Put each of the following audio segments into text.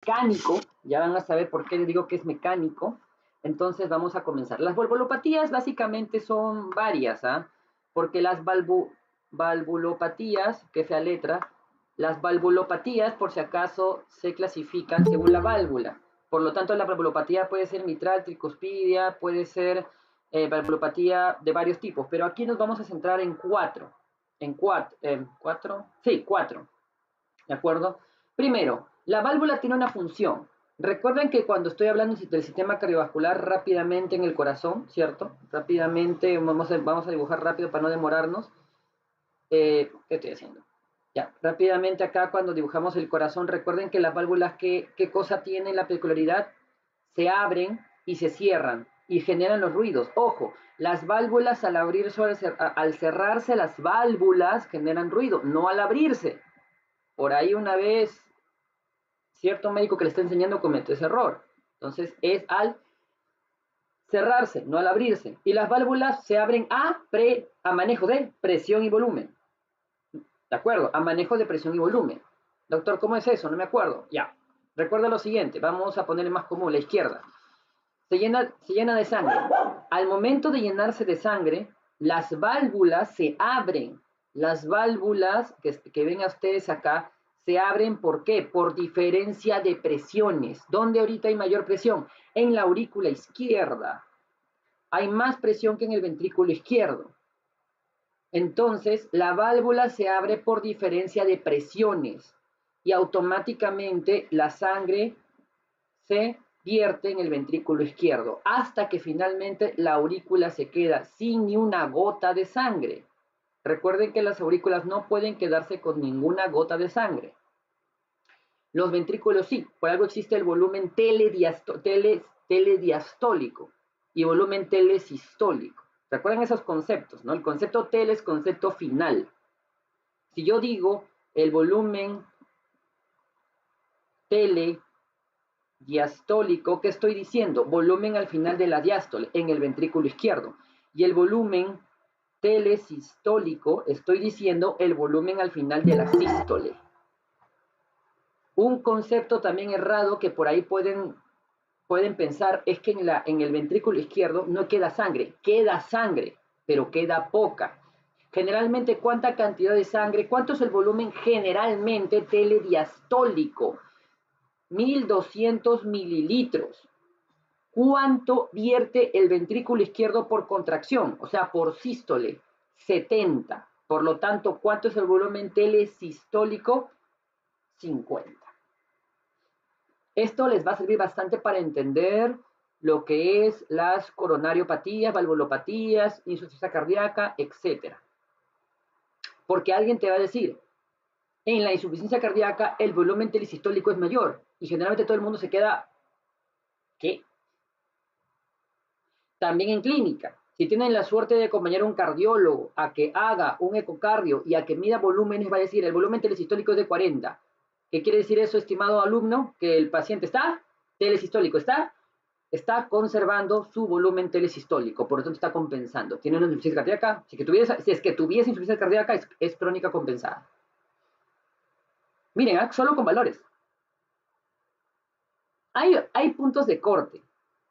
mecánico, ya van a saber por qué les digo que es mecánico. Entonces vamos a comenzar. Las valvulopatías básicamente son varias, ¿ah? Porque las valvulopatías, que fea letra, las valvulopatías, por si acaso, se clasifican según la válvula. Por lo tanto, la valvulopatía puede ser mitral, tricuspidia, puede ser valvulopatía de varios tipos, pero aquí nos vamos a centrar en cuatro. ¿Cuatro? Sí, cuatro. ¿De acuerdo? Primero, la válvula tiene una función. Recuerden que cuando estoy hablando del sistema cardiovascular rápidamente en el corazón, ¿cierto? Rápidamente, vamos a dibujar rápido para no demorarnos. ¿Qué estoy haciendo? Ya, rápidamente acá cuando dibujamos el corazón, recuerden que las válvulas, ¿qué cosa tienen la peculiaridad? Se abren y se cierran y generan los ruidos. Ojo, las válvulas al abrirse o al cerrarse, las válvulas generan ruido, no al abrirse. Por ahí una vez cierto médico que le está enseñando comete ese error. Entonces es al cerrarse, no al abrirse. Y las válvulas se abren a manejo de presión y volumen. ¿De acuerdo? A manejo de presión y volumen. Doctor, ¿cómo es eso? No me acuerdo. Ya. Recuerda lo siguiente. Vamos a ponerle más común, la izquierda. Se llena de sangre. Al momento de llenarse de sangre, las válvulas se abren. Las válvulas que ven a ustedes acá se abren, ¿por qué? Por diferencia de presiones. ¿Dónde ahorita hay mayor presión? En la aurícula izquierda. Hay más presión que en el ventrículo izquierdo. Entonces, la válvula se abre por diferencia de presiones y automáticamente la sangre se vierte en el ventrículo izquierdo hasta que finalmente la aurícula se queda sin ni una gota de sangre. Recuerden que las aurículas no pueden quedarse con ninguna gota de sangre. Los ventrículos sí, por algo existe el volumen telediastólico y volumen telesistólico. ¿Recuerdan esos conceptos? ¿No? El concepto tele es concepto final. Si yo digo el volumen telediastólico, ¿qué estoy diciendo? Volumen al final de la diástole, en el ventrículo izquierdo. Y el volumen telesistólico, estoy diciendo el volumen al final de la sístole. Un concepto también errado que por ahí pueden pensar es que en el ventrículo izquierdo no queda sangre, pero queda poca. Generalmente, ¿cuánta cantidad de sangre? ¿Cuánto es el volumen generalmente telediastólico? 1200 mililitros. ¿Cuánto vierte el ventrículo izquierdo por contracción? O sea, por sístole, 70. Por lo tanto, ¿cuánto es el volumen telesistólico? 50. Esto les va a servir bastante para entender lo que es las coronariopatías, valvulopatías, insuficiencia cardíaca, etc. Porque alguien te va a decir, en la insuficiencia cardíaca el volumen telesistólico es mayor y generalmente todo el mundo se queda, ¿qué? También en clínica, si tienen la suerte de acompañar a un cardiólogo a que haga un ecocardio y a que mida volúmenes, va a decir, el volumen telesistólico es de 40. ¿Qué quiere decir eso, estimado alumno? Que el paciente está telesistólico, está conservando su volumen telesistólico, por lo tanto está compensando. Tiene una insuficiencia cardíaca, si es que tuviese insuficiencia cardíaca, es crónica compensada. Miren, solo con valores. Hay puntos de corte,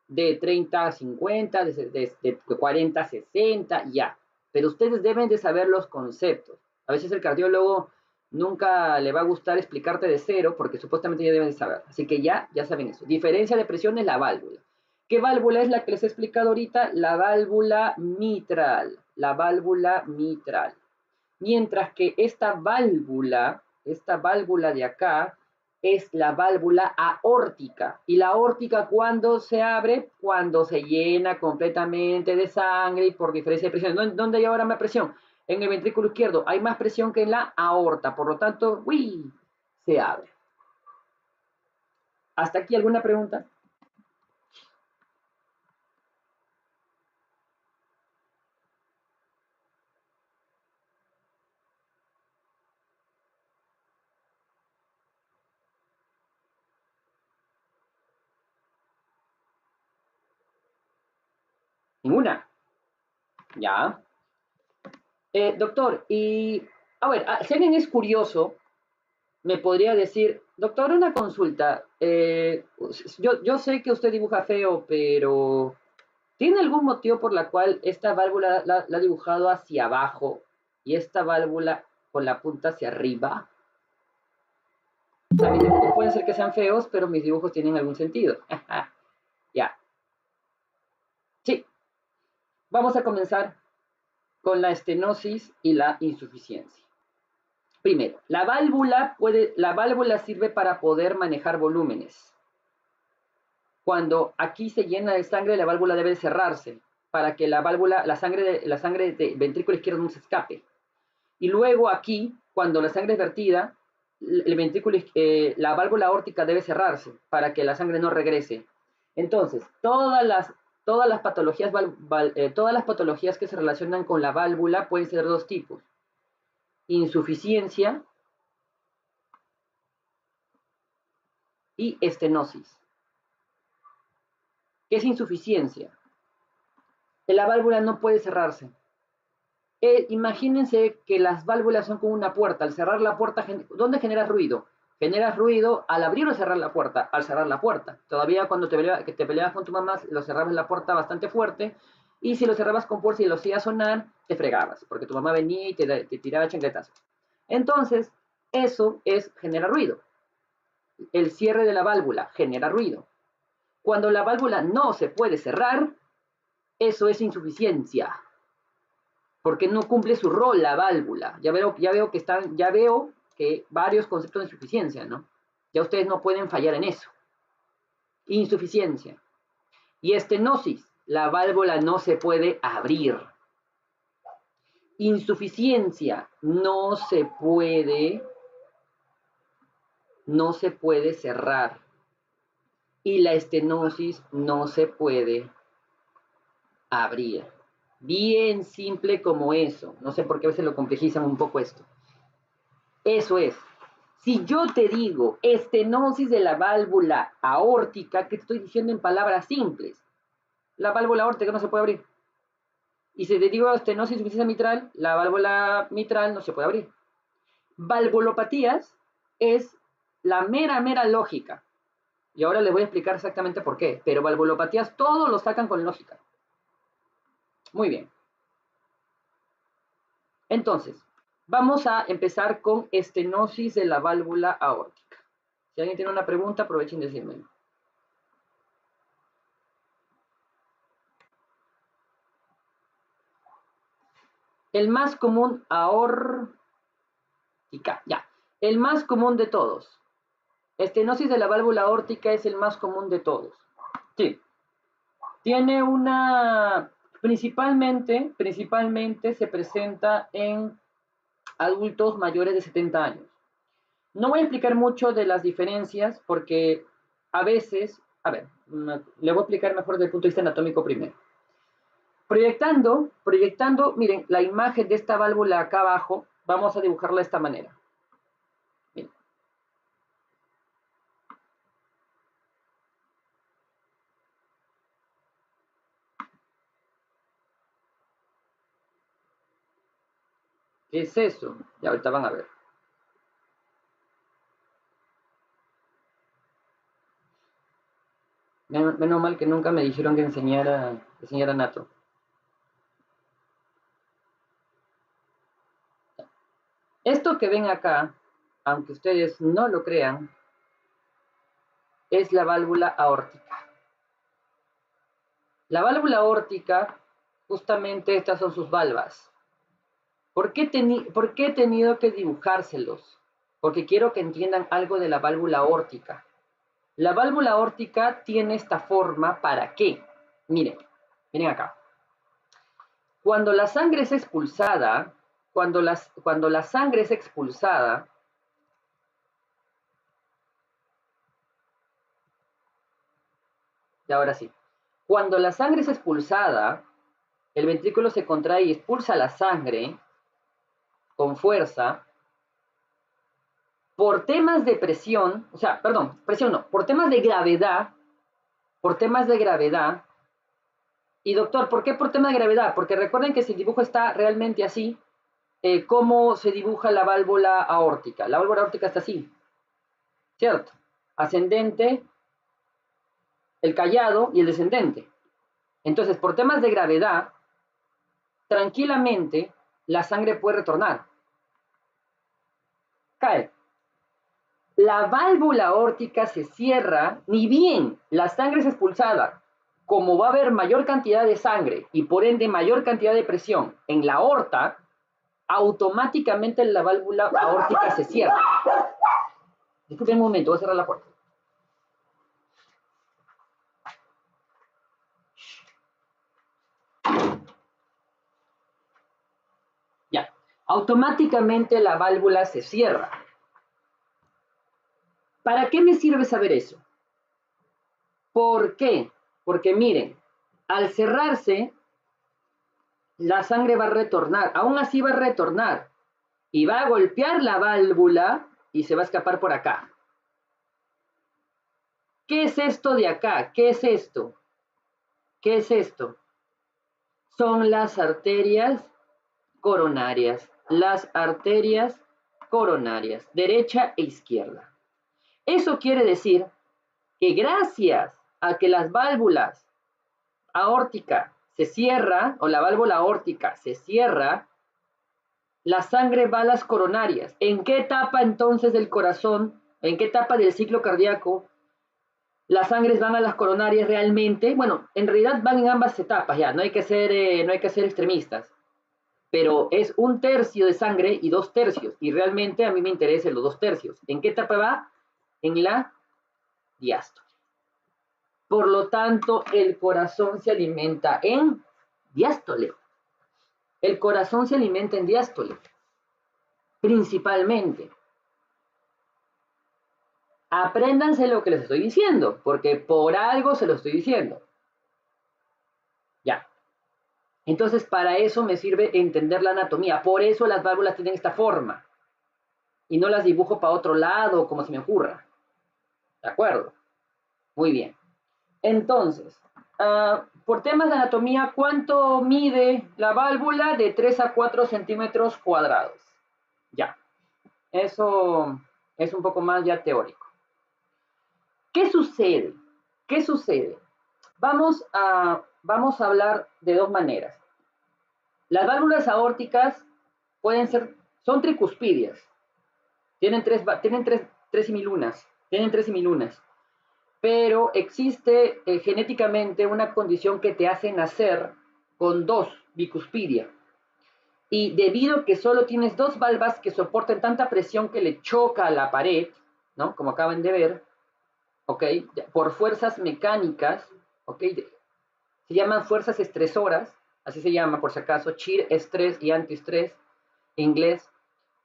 de 30 a 50, de 40 a 60, ya. Pero ustedes deben de saber los conceptos. A veces el cardiólogo nunca le va a gustar explicarte de cero, porque supuestamente ya deben de saber. Así que ya saben eso. Diferencia de presión es la válvula. ¿Qué válvula es la que les he explicado ahorita? La válvula mitral. La válvula mitral. Mientras que esta válvula de acá, es la válvula aórtica. ¿Y la aórtica cuándo se abre? Cuando se llena completamente de sangre y por diferencia de presión. ¿Dónde hay ahora más presión? En el ventrículo izquierdo. Hay más presión que en la aorta. Por lo tanto, se abre. ¿Hasta aquí alguna pregunta? Ninguna. Ya. Doctor, y a ver, si alguien es curioso, me podría decir, Doctor, una consulta. Yo sé que usted dibuja feo, pero ¿tiene algún motivo por la cual esta válvula la ha dibujado hacia abajo y esta válvula con la punta hacia arriba? O sea, mis dibujos pueden ser que sean feos, pero mis dibujos tienen algún sentido. Ya. Sí, vamos a comenzar con la estenosis y la insuficiencia. Primero, la válvula sirve para poder manejar volúmenes. Cuando aquí se llena de sangre, la válvula debe cerrarse para que la sangre del ventrículo izquierdo no se escape. Y luego aquí, cuando la sangre es vertida, la válvula aórtica debe cerrarse para que la sangre no regrese. Entonces, todas las patologías que se relacionan con la válvula pueden ser de dos tipos: insuficiencia y estenosis. ¿Qué es insuficiencia? La válvula no puede cerrarse. Imagínense que las válvulas son como una puerta. Al cerrar la puerta, ¿dónde generas ruido? Generas ruido al abrir o cerrar la puerta. Al cerrar la puerta. Todavía cuando te peleabas con tu mamá, lo cerrabas la puerta bastante fuerte. Y si lo cerrabas con fuerza y lo hacías sonar, te fregabas. Porque tu mamá venía y te tiraba chancletazos. Entonces, eso es generar ruido. El cierre de la válvula genera ruido. Cuando la válvula no se puede cerrar, eso es insuficiencia, porque no cumple su rol la válvula. Ya veo que varios conceptos de insuficiencia, ¿no? Ya ustedes no pueden fallar en eso. Insuficiencia. Y estenosis, la válvula no se puede abrir. Insuficiencia, no se puede cerrar. Y la estenosis no se puede abrir. Bien simple como eso. No sé por qué a veces lo complejizan un poco esto. Eso es. Si yo te digo estenosis de la válvula aórtica, ¿qué te estoy diciendo en palabras simples? La válvula aórtica no se puede abrir. Y si te digo estenosis de insuficiencia mitral, la válvula mitral no se puede abrir. Valvulopatías es la mera lógica. Y ahora les voy a explicar exactamente por qué. Pero valvulopatías todos lo sacan con lógica. Muy bien. Entonces, vamos a empezar con estenosis de la válvula aórtica. Si alguien tiene una pregunta, aprovechen de decírmelo. El más común aórtica, ya. El más común de todos. Estenosis de la válvula aórtica es el más común de todos. Sí. Tiene una... Principalmente se presenta en adultos mayores de 70 años. No voy a explicar mucho de las diferencias porque a veces... A ver, le voy a explicar mejor desde el punto de vista anatómico primero. Proyectando, miren, la imagen de esta válvula acá abajo, vamos a dibujarla de esta manera. Miren. ¿Qué es eso? Y ahorita van a ver. Menos mal que nunca me dijeron que enseñara anato. Esto que ven acá, aunque ustedes no lo crean, es la válvula aórtica. La válvula aórtica, justamente estas son sus valvas. ¿Por qué he tenido que dibujárselos? Porque quiero que entiendan algo de la válvula aórtica. La válvula aórtica tiene esta forma, ¿para qué? Miren acá. Cuando la sangre es expulsada, cuando la sangre es expulsada, y ahora sí, cuando la sangre es expulsada, el ventrículo se contrae y expulsa la sangre con fuerza. Por temas de presión, o sea, perdón, presión no, por temas de gravedad, y doctor, ¿por qué por tema de gravedad? Porque recuerden que si el dibujo está realmente así, ¿cómo se dibuja la válvula aórtica? La válvula aórtica está así. ¿cierto? Ascendente, el callado y el descendente. Entonces, por temas de gravedad, tranquilamente la sangre puede retornar. Cae. La válvula aórtica se cierra, ni bien la sangre es expulsada, como va a haber mayor cantidad de sangre y por ende mayor cantidad de presión en la aorta, automáticamente la válvula aórtica se cierra. Disculpen un momento, voy a cerrar la puerta. Ya, automáticamente la válvula se cierra. ¿Para qué me sirve saber eso? ¿Por qué? Porque miren, al cerrarse, la sangre va a retornar, aún así va a retornar, y va a golpear la válvula y se va a escapar por acá. ¿Qué es esto de acá? ¿Qué es esto? ¿Qué es esto? Son las arterias coronarias. Las arterias coronarias, derecha e izquierda. Eso quiere decir que gracias a que las válvulas aórtica se cierra, o la válvula aórtica se cierra, la sangre va a las coronarias. ¿En qué etapa entonces del corazón, en qué etapa del ciclo cardíaco las sangres van a las coronarias realmente? Bueno, en realidad van en ambas etapas, ya, no hay que ser extremistas, pero es 1/3 de sangre y 2/3, y realmente a mí me interesan los 2/3. ¿En qué etapa va? En la diástole. Por lo tanto, el corazón se alimenta en diástole. El corazón se alimenta en diástole, principalmente. Apréndanse lo que les estoy diciendo, porque por algo se lo estoy diciendo. Ya. Entonces, para eso me sirve entender la anatomía. Por eso las válvulas tienen esta forma. Y no las dibujo para otro lado, como se me ocurra. ¿De acuerdo? Muy bien. Entonces, por temas de anatomía, ¿cuánto mide la válvula? De 3 a 4 centímetros cuadrados. Ya. Eso es un poco más ya teórico. ¿Qué sucede? ¿Qué sucede? Vamos a hablar de dos maneras. Las válvulas aórticas son tricuspidias. Tienen tres semilunas. Pero existe genéticamente una condición que te hace nacer con 2, bicuspidia. Y debido a que solo tienes 2 valvas que soporten tanta presión que le choca a la pared, ¿no? Como acaban de ver, ¿ok? Por fuerzas mecánicas, ¿ok? Se llaman fuerzas estresoras, así se llama por si acaso, shear estrés y antiestrés, en inglés.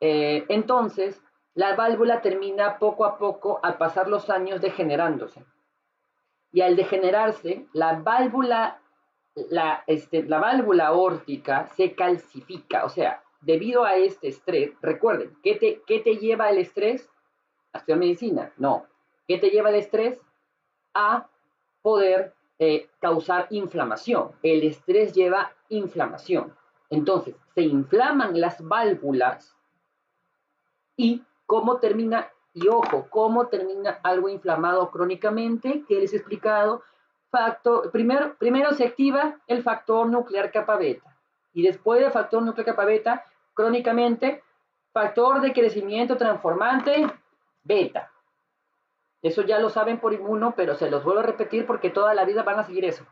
Entonces, la válvula termina poco a poco, al pasar los años, degenerándose. Y al degenerarse, la válvula aórtica se calcifica. O sea, debido a este estrés, recuerden, ¿qué te lleva el estrés? ¿A estudiar medicina? No. ¿Qué te lleva el estrés? A poder causar inflamación. El estrés lleva inflamación. Entonces, se inflaman las válvulas y ¿cómo termina? Y ojo, ¿cómo termina algo inflamado crónicamente? ¿Qué les he explicado? Primero se activa el factor nuclear kappa beta. Y después del factor nuclear kappa beta, crónicamente, factor de crecimiento transformante beta. Eso ya lo saben por inmuno, pero se los vuelvo a repetir porque toda la vida van a seguir eso.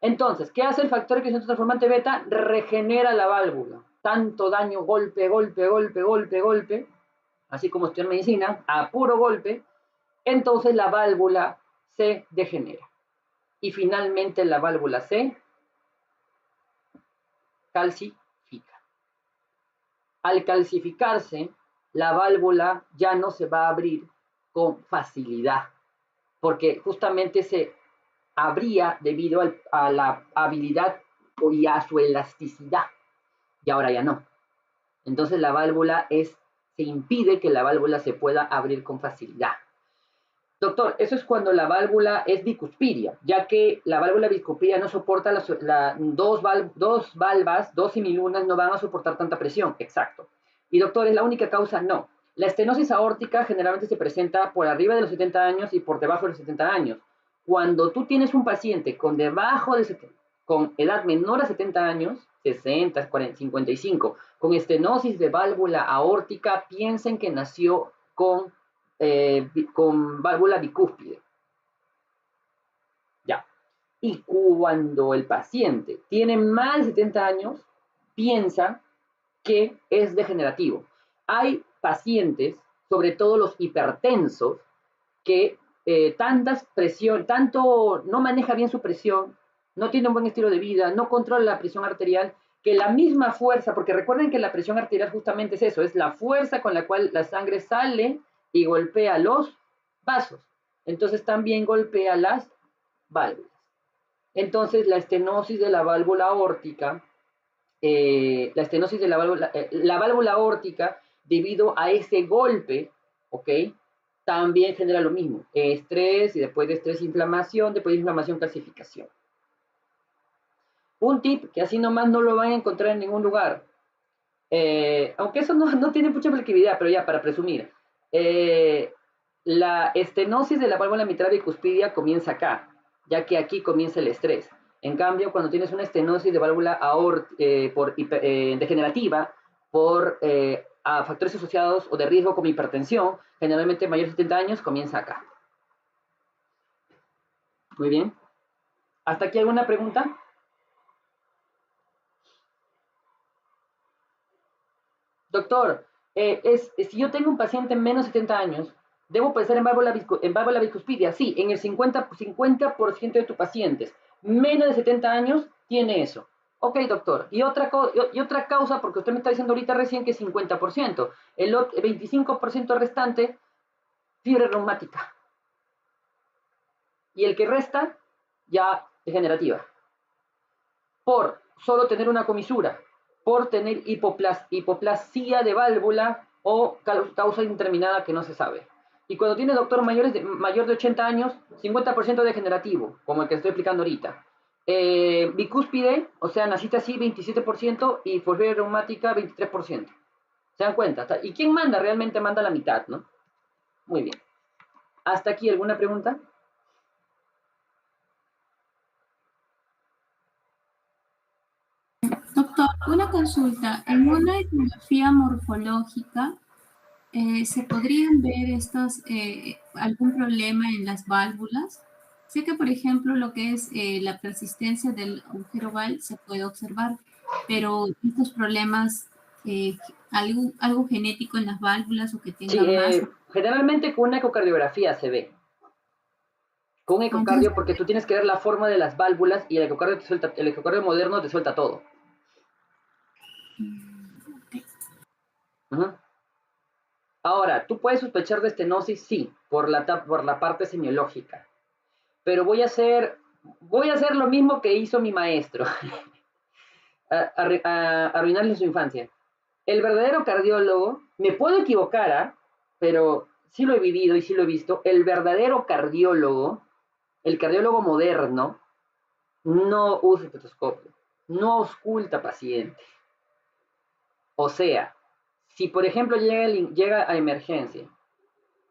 Entonces, ¿qué hace el factor de crecimiento transformante beta? Regenera la válvula. Tanto daño, golpe, así como estudiar medicina, a puro golpe, entonces la válvula se degenera. Y finalmente la válvula se calcifica. Al calcificarse, la válvula ya no se va a abrir con facilidad, porque justamente se abría debido a la habilidad y a su elasticidad, y ahora ya no. Entonces la válvula se impide que la válvula se pueda abrir con facilidad. Doctor, eso es cuando la válvula es bicuspidia, ya que la válvula bicuspidia no soporta dos valvas, 2 semilunas no van a soportar tanta presión. Exacto. Y doctor, ¿es la única causa? No. La estenosis aórtica generalmente se presenta por arriba de los 70 años y por debajo de los 70 años. Cuando tú tienes un paciente con con edad menor a 70 años, 60, 40, 55, con estenosis de válvula aórtica, piensen que nació con válvula bicúspide. Ya. Y cuando el paciente tiene más de 70 años, piensa que es degenerativo. Hay pacientes, sobre todo los hipertensos, que tanto no maneja bien su presión, no tiene un buen estilo de vida, no controla la presión arterial, que la misma fuerza, porque recuerden que la presión arterial justamente es eso, es la fuerza con la cual la sangre sale y golpea los vasos. Entonces también golpea las válvulas. Entonces la estenosis de la válvula aórtica, la válvula aórtica, debido a ese golpe, ¿ok? También genera lo mismo, estrés, y después de estrés, inflamación, después de inflamación, calcificación. Un tip que así nomás no lo van a encontrar en ningún lugar, aunque eso no tiene mucha flexibilidad, pero ya para presumir, la estenosis de la válvula mitral bicuspidia comienza acá, ya que aquí comienza el estrés. En cambio, cuando tienes una estenosis de válvula degenerativa por factores asociados o de riesgo como hipertensión, generalmente mayor de 70 años, comienza acá. Muy bien. ¿Hasta aquí alguna pregunta? Doctor, si yo tengo un paciente en menos de 70 años, ¿debo pensar en válvula bicuspidia? Sí, en el 50% de tus pacientes menos de 70 años tiene eso. Ok, doctor. Y otra causa, porque usted me está diciendo ahorita recién que es 50%. El 25% restante, fiebre reumática. Y el que resta, ya degenerativa. Por solo tener una comisura, por tener hipoplasia de válvula o causa indeterminada que no se sabe. Y cuando tiene doctor mayor de 80 años, 50% degenerativo, como el que estoy explicando ahorita. Bicúspide, o sea, naciste así, 27%, y fiebre reumática, 23%. ¿Se dan cuenta? ¿Y quién manda? Realmente manda la mitad, ¿no? Muy bien. ¿Hasta aquí alguna pregunta? Doctor, una consulta. En una ecografía morfológica, ¿se podrían ver algún problema en las válvulas? Sé que, por ejemplo, lo que es la persistencia del agujero VAL se puede observar, pero estos problemas, algo genético en las válvulas o que Sí, tengan más. generalmente con una ecocardiografía se ve. Con Entonces, ecocardio, porque tú tienes que ver la forma de las válvulas y el ecocardio moderno te suelta todo. okay. Uh-huh. Ahora, ¿tú puedes sospechar de estenosis? Sí, por la parte semiológica. Pero voy a hacer lo mismo que hizo mi maestro, arruinarle su infancia. El verdadero cardiólogo, me puedo equivocar, pero sí lo he vivido y sí lo he visto, el verdadero cardiólogo, el cardiólogo moderno, no usa estetoscopio, no ausculta paciente. O sea, si por ejemplo llega a emergencia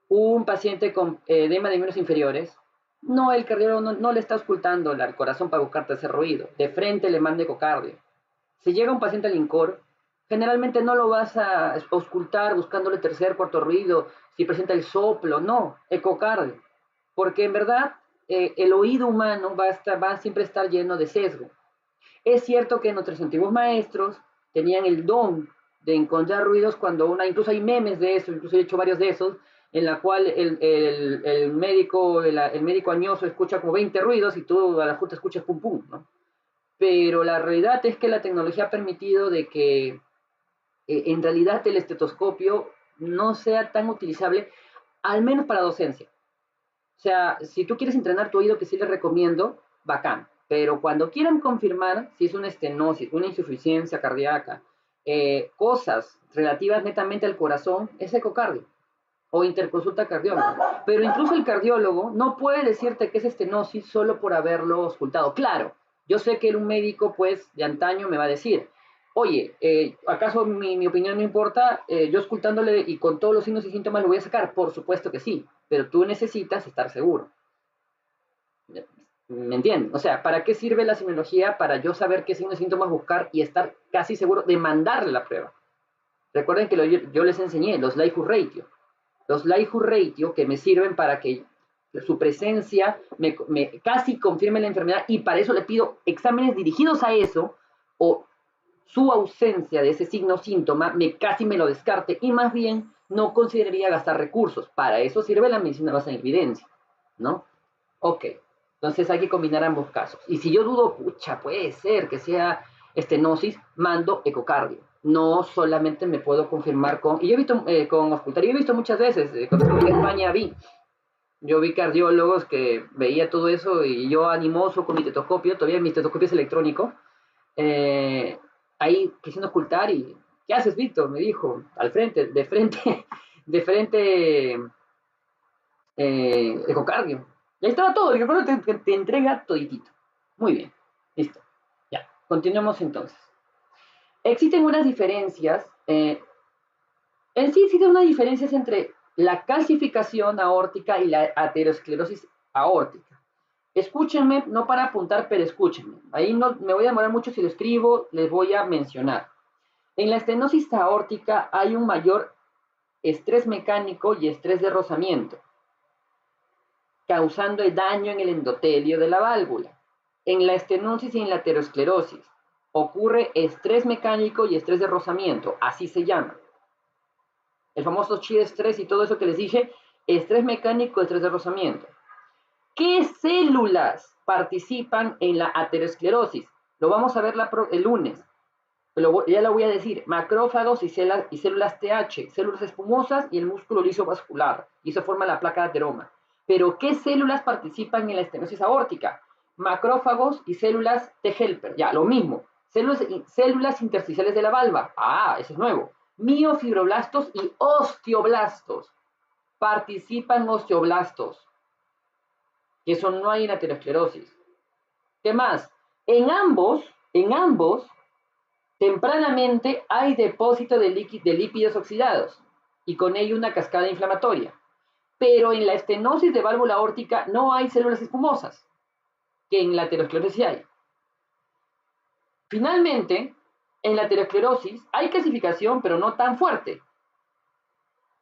un paciente con edema de miembros inferiores, no, el cardiólogo no le está auscultando al corazón para buscarte ese ruido, de frente le manda ecocardio. Si llega un paciente al INCOR, generalmente no lo vas a auscultar buscándole tercer, cuarto ruido, si presenta el soplo, no, ecocardio. Porque en verdad el oído humano va a siempre estar lleno de sesgo. Es cierto que nuestros antiguos maestros tenían el don de encontrar ruidos incluso hay memes de eso, incluso he hecho varios de esos, en la cual el médico añoso escucha como 20 ruidos y tú a la justa escuchas pum pum, ¿no? Pero la realidad es que la tecnología ha permitido de que en realidad el estetoscopio no sea tan utilizable, al menos para docencia. O sea, si tú quieres entrenar tu oído, que sí les recomiendo, bacán. Pero cuando quieran confirmar si es una estenosis, una insuficiencia cardíaca, cosas relativas netamente al corazón, es ecocardio o interconsulta cardiólogo. Pero incluso el cardiólogo no puede decirte que es estenosis solo por haberlo auscultado. Claro, yo sé que un médico, pues, de antaño me va a decir, Oye, ¿acaso mi opinión no importa? Yo escultándole y con todos los signos y síntomas lo voy a sacar. Por supuesto que sí, pero tú necesitas estar seguro. ¿Me entienden? O sea, ¿para qué sirve la semiología? Para yo saber qué signos y síntomas buscar y estar casi seguro de mandarle la prueba. Recuerden que yo les enseñé los likelihood ratio. Los likelihood ratio que me sirven para que su presencia me casi confirme la enfermedad, y para eso le pido exámenes dirigidos a eso, o su ausencia de ese signo o síntoma casi me lo descarte, y más bien no consideraría gastar recursos. Para eso sirve la medicina basada en evidencia, ¿no? Ok, entonces hay que combinar ambos casos. Y si yo dudo, pucha, puede ser que sea estenosis, mando ecocardio. No solamente me puedo confirmar con... Y yo he visto con auscultario, he visto muchas veces, cuando estuve en España yo vi cardiólogos que veía todo eso, y yo animoso con mi tetoscopio, todavía mi tetoscopio es electrónico, ahí quisiendo ocultar, y ¿qué haces, Víctor? Me dijo, al frente, de frente, de frente, ecocardio. Y ahí estaba todo, el recuerdo te entrega toditito. Muy bien, listo. Ya, continuemos entonces. Existen unas diferencias, en sí existen unas diferencias entre la calcificación aórtica y la aterosclerosis aórtica. Escúchenme, no para apuntar, pero escúchenme. Ahí no me voy a demorar mucho, si lo escribo, les voy a mencionar. En la estenosis aórtica hay un mayor estrés mecánico y estrés de rozamiento, causando el daño en el endotelio de la válvula. En la estenosis y en la aterosclerosis ocurre estrés mecánico y estrés de rozamiento, así se llama. El famoso shear estrés y todo eso que les dije, estrés mecánico, estrés de rozamiento. ¿Qué células participan en la aterosclerosis? Lo vamos a ver el lunes. Ya lo voy a decir: macrófagos y células TH, células espumosas y el músculo liso vascular, y eso forma la placa de ateroma. Pero ¿qué células participan en la estenosis aórtica? Macrófagos y células T-helper, ya, lo mismo. Células intersticiales de la valva, eso es nuevo. Miofibroblastos y osteoblastos. Participan osteoblastos, que eso no hay en aterosclerosis. ¿Qué más? En ambos, tempranamente hay depósito de lípidos oxidados, y con ello una cascada inflamatoria. Pero en la estenosis de válvula aórtica no hay células espumosas, que en la aterosclerosis hay. Finalmente, en la aterosclerosis hay calcificación, pero no tan fuerte.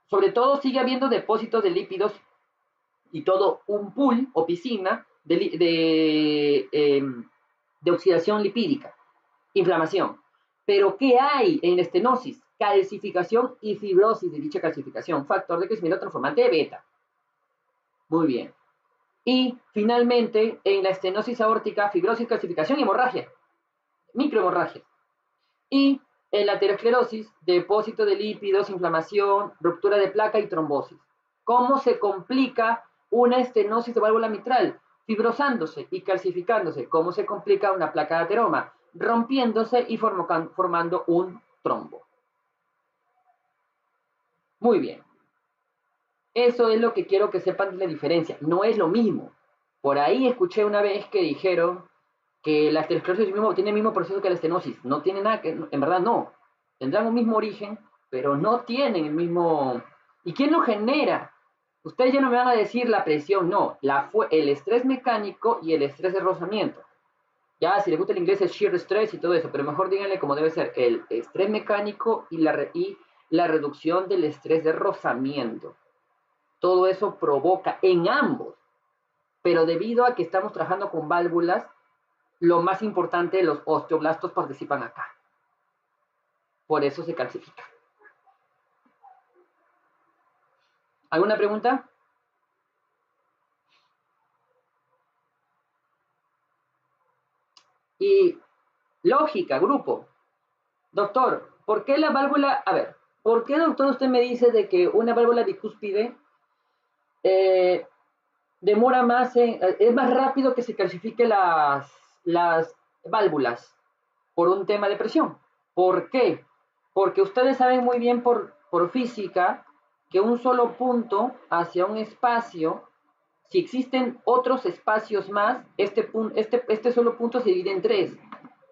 Sobre todo sigue habiendo depósitos de lípidos y todo un pool o piscina de oxidación lipídica, inflamación. Pero ¿qué hay en la estenosis? Calcificación y fibrosis de dicha calcificación, factor de crecimiento transformante de beta. Muy bien. Y finalmente, en la estenosis aórtica, fibrosis, calcificación y hemorragia, microhemorragia. Y en la aterosclerosis, depósito de lípidos, inflamación, ruptura de placa y trombosis. ¿Cómo se complica una estenosis de válvula mitral? Fibrosándose y calcificándose. ¿Cómo se complica una placa de ateroma? Rompiéndose y formando un trombo. Muy bien. Eso es lo que quiero que sepan de la diferencia. No es lo mismo. Por ahí escuché una vez que dijeron que la aterosclerosis tiene el mismo proceso que la estenosis. No tiene nada que... En verdad no. Tendrán un mismo origen, pero no tienen el mismo... ¿Y quién lo genera? Ustedes ya no me van a decir la presión, no. El estrés mecánico y el estrés de rozamiento. Ya, si les gusta el inglés, es shear stress y todo eso, pero mejor díganle cómo debe ser: el estrés mecánico y la reducción del estrés de rozamiento. Todo eso provoca en ambos, pero debido a que estamos trabajando con válvulas, lo más importante, los osteoblastos participan acá. Por eso se calcifica. ¿Alguna pregunta? Y lógica, grupo. Doctor, ¿por qué la válvula... A ver, ¿por qué, doctor, usted me dice de que una válvula bicúspide demora más, es más rápido que se calcifique las válvulas por un tema de presión? ¿Por qué? Porque ustedes saben muy bien por física que un solo punto hacia un espacio, si existen otros espacios más, este solo punto se divide en tres.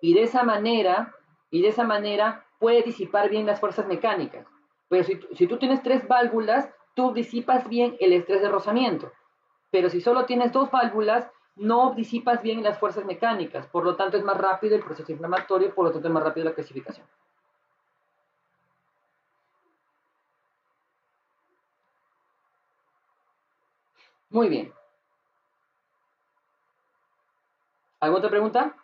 Y de esa manera y de esa manera puede disipar bien las fuerzas mecánicas. Pero si tú tienes 3 válvulas, tú disipas bien el estrés de rozamiento. Pero si solo tienes 2 válvulas, no disipas bien las fuerzas mecánicas. Por lo tanto, es más rápido el proceso inflamatorio, por lo tanto, es más rápido la clasificación. Muy bien. ¿Alguna otra pregunta?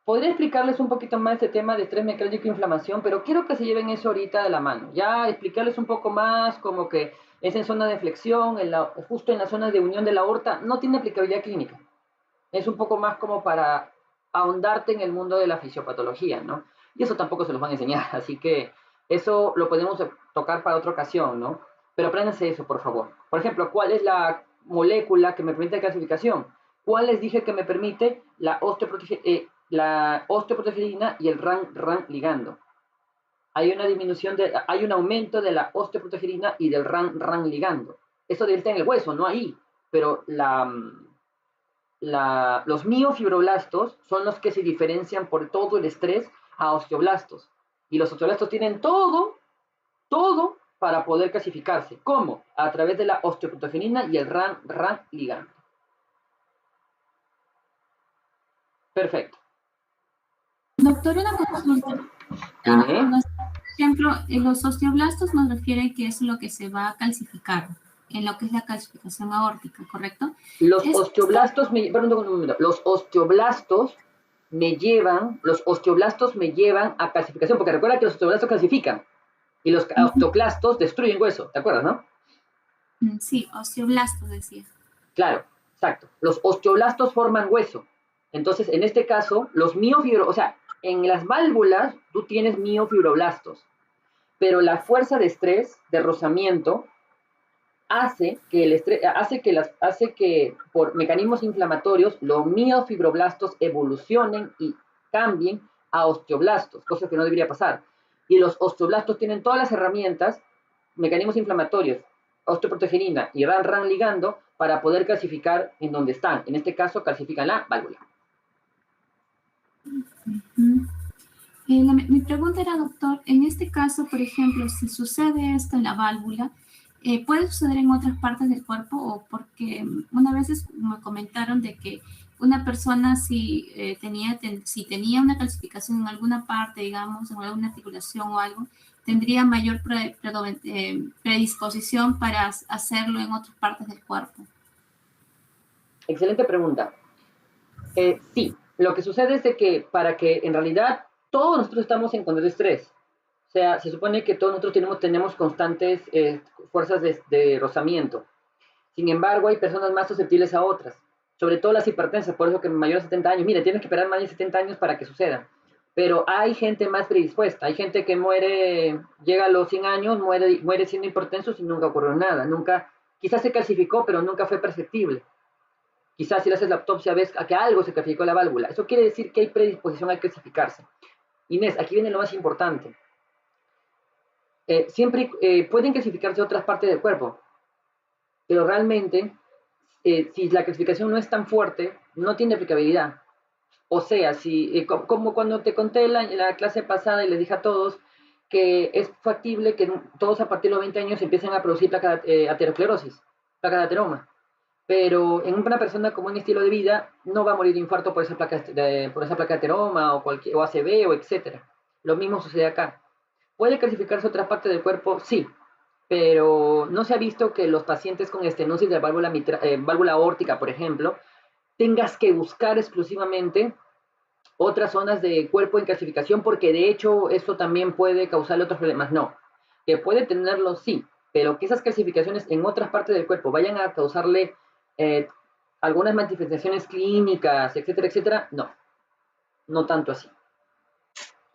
Podría explicarles un poquito más este tema de estrés mecánico e inflamación, pero quiero que se lleven eso ahorita de la mano. Ya explicarles un poco más, como que es en zona de flexión, justo en la zona de unión de la aorta, no tiene aplicabilidad clínica. Es un poco más como para ahondarte en el mundo de la fisiopatología, ¿no? Y eso tampoco se los van a enseñar, así que eso lo podemos tocar para otra ocasión, ¿no? Pero apréndanse eso, por favor. Por ejemplo, ¿cuál es la molécula que me permite la clasificación? ¿Cuál les dije que me permite la osteoprotegerina y el RAN ligando? Hay un aumento de la osteoprotegerina y del RAN ligando. Eso debe estar en el hueso, no ahí, pero los miofibroblastos son los que se diferencian por todo el estrés a osteoblastos. Y los osteoblastos tienen todo para poder clasificarse. ¿Cómo? A través de la osteoprotegerina y el RAN ligando. Perfecto. Doctor, una consulta. Por ejemplo, los osteoblastos nos refieren que es lo que se va a calcificar en lo que es la calcificación aórtica, ¿correcto? Los osteoblastos me llevan a calcificación, porque recuerda que los osteoblastos calcifican y los osteoclastos destruyen hueso, ¿te acuerdas, no? Sí, osteoblastos decía. Claro, exacto. Los osteoblastos forman hueso. Entonces, en este caso, los miofibroblastos, o sea, en las válvulas tú tienes miofibroblastos, pero la fuerza de estrés, de rozamiento, hace que por mecanismos inflamatorios los miofibroblastos evolucionen y cambien a osteoblastos, cosa que no debería pasar. Y los osteoblastos tienen todas las herramientas, mecanismos inflamatorios, osteoprotegerina y RAN ligando para poder clasificar en donde están. En este caso, clasifican la válvula. Mi pregunta era, doctor, en este caso, por ejemplo, si sucede esto en la válvula, ¿puede suceder en otras partes del cuerpo? O porque una vez me comentaron de que una persona si tenía una calcificación en alguna parte, digamos, en alguna articulación o algo, tendría mayor predisposición para hacerlo en otras partes del cuerpo. Excelente pregunta. Sí, lo que sucede es de que para que en realidad todos nosotros estamos en constante estrés. O sea, se supone que todos nosotros tenemos constantes fuerzas de rozamiento. Sin embargo, hay personas más susceptibles a otras, sobre todo las hipertensas, por eso que mayores de 70 años, mire, tienes que esperar más de 70 años para que suceda. Pero hay gente más predispuesta, hay gente que muere, llega a los 100 años, muere siendo hipertenso y nunca ocurrió nada, quizás se calcificó, pero nunca fue perceptible. Quizás si le haces la autopsia ves que algo se calcificó la válvula. Eso quiere decir que hay predisposición a calcificarse. Inés, aquí viene lo más importante. Siempre pueden calcificarse otras partes del cuerpo, pero realmente, si la calcificación no es tan fuerte, no tiene aplicabilidad. O sea, como cuando te conté en la clase pasada y les dije a todos que es factible que todos a partir de los 20 años empiecen a producir placa aterosclerosis, placa de ateroma. Pero en una persona con un estilo de vida no va a morir de infarto por esa placa de ateroma o ACV o etcétera. Lo mismo sucede acá. ¿Puede calcificarse otra parte del cuerpo? Sí, pero no se ha visto que los pacientes con estenosis de la válvula aórtica, por ejemplo, tengas que buscar exclusivamente otras zonas de cuerpo en calcificación, porque de hecho eso también puede causarle otros problemas. No, que puede tenerlo, sí, pero que esas calcificaciones en otras partes del cuerpo vayan a causarle algunas manifestaciones clínicas, etcétera, etcétera, no tanto así.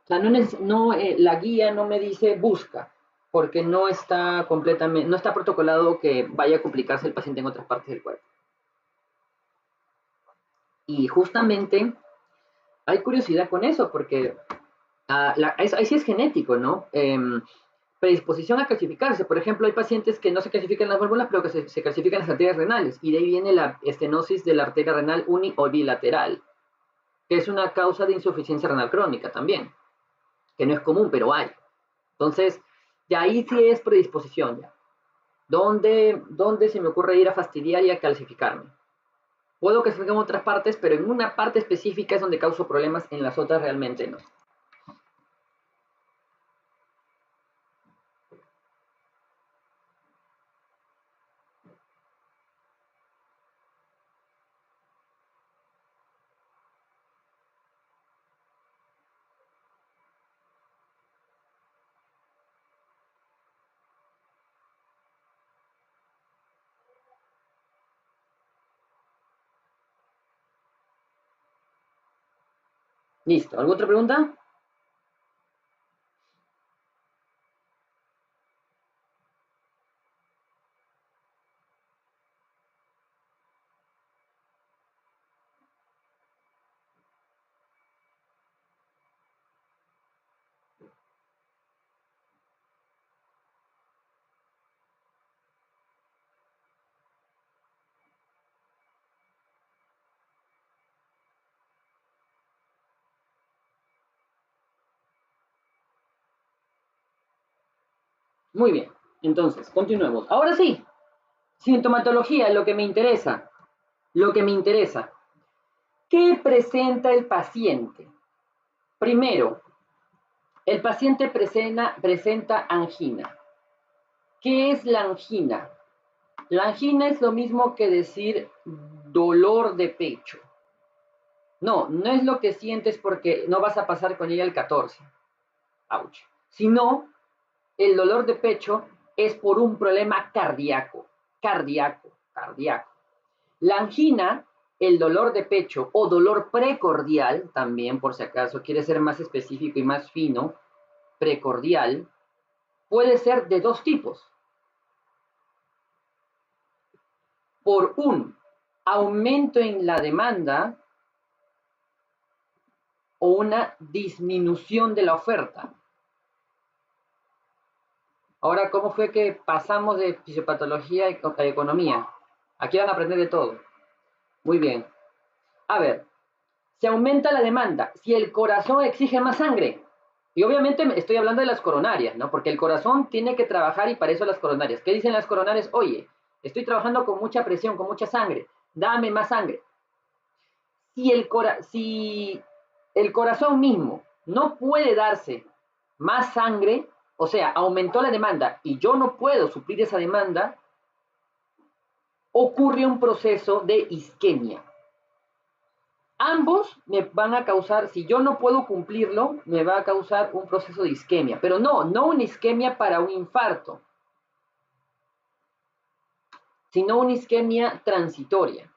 O sea, la guía no me dice busca, porque no está protocolado que vaya a complicarse el paciente en otras partes del cuerpo. Y justamente hay curiosidad con eso, porque ahí sí es genético, ¿no? Predisposición a calcificarse. Por ejemplo, hay pacientes que no se calcifican las válvulas, pero que se calcifican las arterias renales, y de ahí viene la estenosis de la arteria renal uni o bilateral. que es una causa de insuficiencia renal crónica también, que no es común, pero hay. Entonces, de ahí sí es predisposición ya. ¿Dónde se me ocurre ir a fastidiar y a calcificarme? Puedo que se en otras partes, pero en una parte específica es donde causo problemas, en las otras realmente no. Listo. ¿Alguna otra pregunta? Muy bien. Entonces, continuemos. Ahora sí, sintomatología, lo que me interesa. Lo que me interesa. ¿Qué presenta el paciente? Primero, el paciente presenta angina. ¿Qué es la angina? La angina es lo mismo que decir dolor de pecho. No, no es lo que sientes porque no vas a pasar con ella el 14. Ouch. Sino, el dolor de pecho es por un problema cardíaco. Cardíaco. La angina, el dolor de pecho o dolor precordial, también por si acaso quiere ser más específico y más fino, precordial, puede ser de dos tipos. Por un aumento en la demanda o una disminución de la oferta. Ahora, ¿cómo fue que pasamos de fisiopatología a economía? Aquí van a aprender de todo. Muy bien. A ver, se aumenta la demanda si el corazón exige más sangre. Y obviamente estoy hablando de las coronarias, ¿no? Porque el corazón tiene que trabajar y para eso las coronarias. ¿Qué dicen las coronarias? Oye, estoy trabajando con mucha presión, con mucha sangre. Dame más sangre. Si el corazón mismo no puede darse más sangre, o sea, aumentó la demanda y yo no puedo suplir esa demanda, ocurre un proceso de isquemia. Ambos me van a causar, si yo no puedo cumplirlo, me va a causar un proceso de isquemia, pero no una isquemia para un infarto, sino una isquemia transitoria.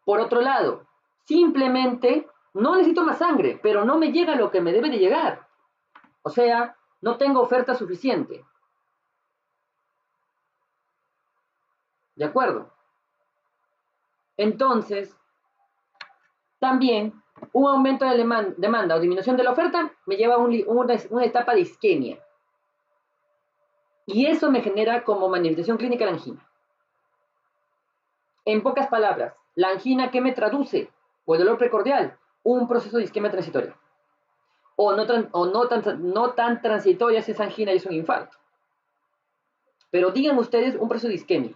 Por otro lado, simplemente no necesito más sangre, pero no me llega lo que me debe de llegar. O sea, no tengo oferta suficiente. ¿De acuerdo? Entonces, también un aumento de demanda o disminución de la oferta me lleva a una etapa de isquemia. Y eso me genera como manifestación clínica la angina. En pocas palabras, la angina, ¿qué me traduce? O el dolor precordial, un proceso de isquemia transitoria. O no tan transitoria si es angina y es un infarto. Pero digan ustedes un proceso de isquemia.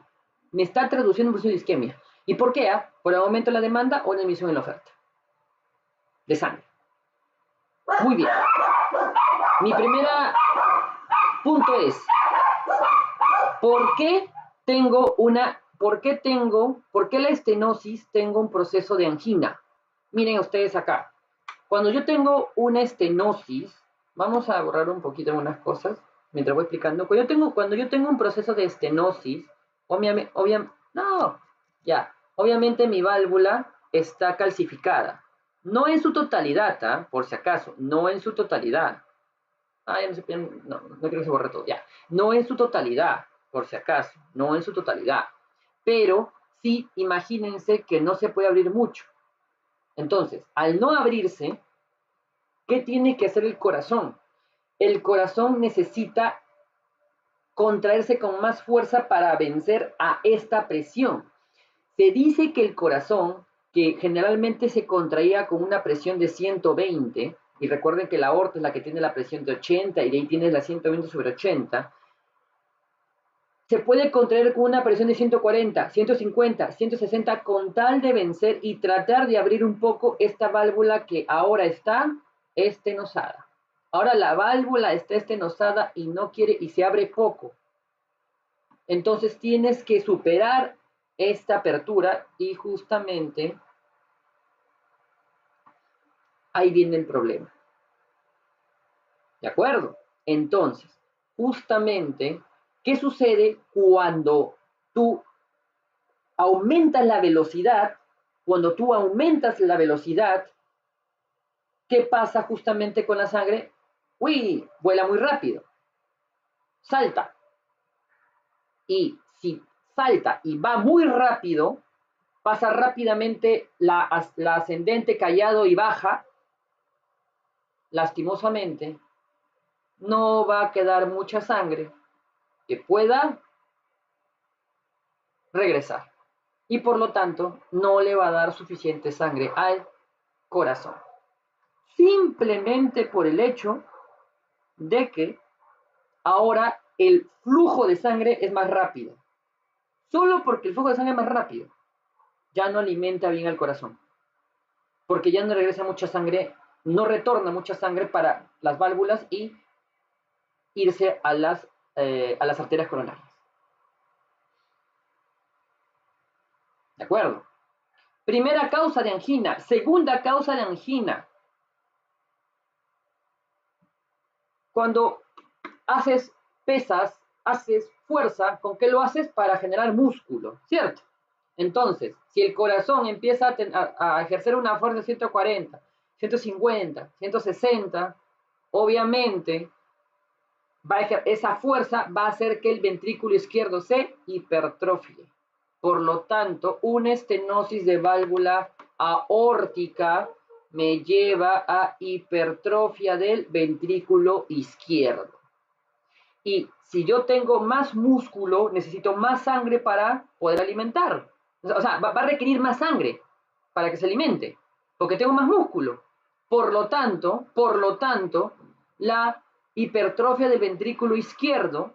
Me está traduciendo un proceso de isquemia. ¿Y por qué? ¿Por el aumento de la demanda o una disminución en la oferta de sangre? Muy bien. Mi primer punto es, ¿por qué la estenosis tengo un proceso de angina? Miren ustedes acá. Cuando yo tengo una estenosis, vamos a borrar un poquito algunas cosas mientras voy explicando. Cuando yo tengo un proceso de estenosis, obviamente mi válvula está calcificada. No en su totalidad, por si acaso, no en su totalidad. No quiero que se borre todo, ya. No en su totalidad, por si acaso, no en su totalidad. Pero sí, imagínense que no se puede abrir mucho. Entonces, al no abrirse, ¿qué tiene que hacer el corazón? El corazón necesita contraerse con más fuerza para vencer a esta presión. Se dice que el corazón que generalmente se contraía con una presión de 120, y recuerden que la aorta es la que tiene la presión de 80, y de ahí tienes la 120 sobre 80, se puede contraer con una presión de 140, 150, 160 con tal de vencer y tratar de abrir un poco esta válvula que ahora está estenosada. Ahora la válvula está estenosada y no quiere y se abre poco. Entonces tienes que superar esta apertura y justamente ahí viene el problema. ¿De acuerdo? Entonces, justamente, ¿qué sucede cuando tú aumentas la velocidad? Cuando tú aumentas la velocidad, ¿qué pasa justamente con la sangre? Uy, vuela muy rápido, salta. Y si salta y va muy rápido, pasa rápidamente la ascendente, callado y baja, lastimosamente, no va a quedar mucha sangre que pueda regresar. Y por lo tanto, no le va a dar suficiente sangre al corazón. Simplemente por el hecho de que ahora el flujo de sangre es más rápido. Solo porque el flujo de sangre es más rápido, ya no alimenta bien al corazón. Porque ya no regresa mucha sangre, no retorna mucha sangre para las válvulas y irse a las arterias coronarias. ¿De acuerdo? Primera causa de angina. Segunda causa de angina. Cuando pesas, haces fuerza, ¿con qué lo haces? Para generar músculo, ¿cierto? Entonces, si el corazón empieza a ejercer una fuerza de 140, 150, 160, obviamente esa fuerza va a hacer que el ventrículo izquierdo se hipertrofie. Por lo tanto, una estenosis de válvula aórtica me lleva a hipertrofia del ventrículo izquierdo. Y si yo tengo más músculo, necesito más sangre para poder alimentar. O sea, va a requerir más sangre para que se alimente, porque tengo más músculo. Por lo tanto, la hipertrofia del ventrículo izquierdo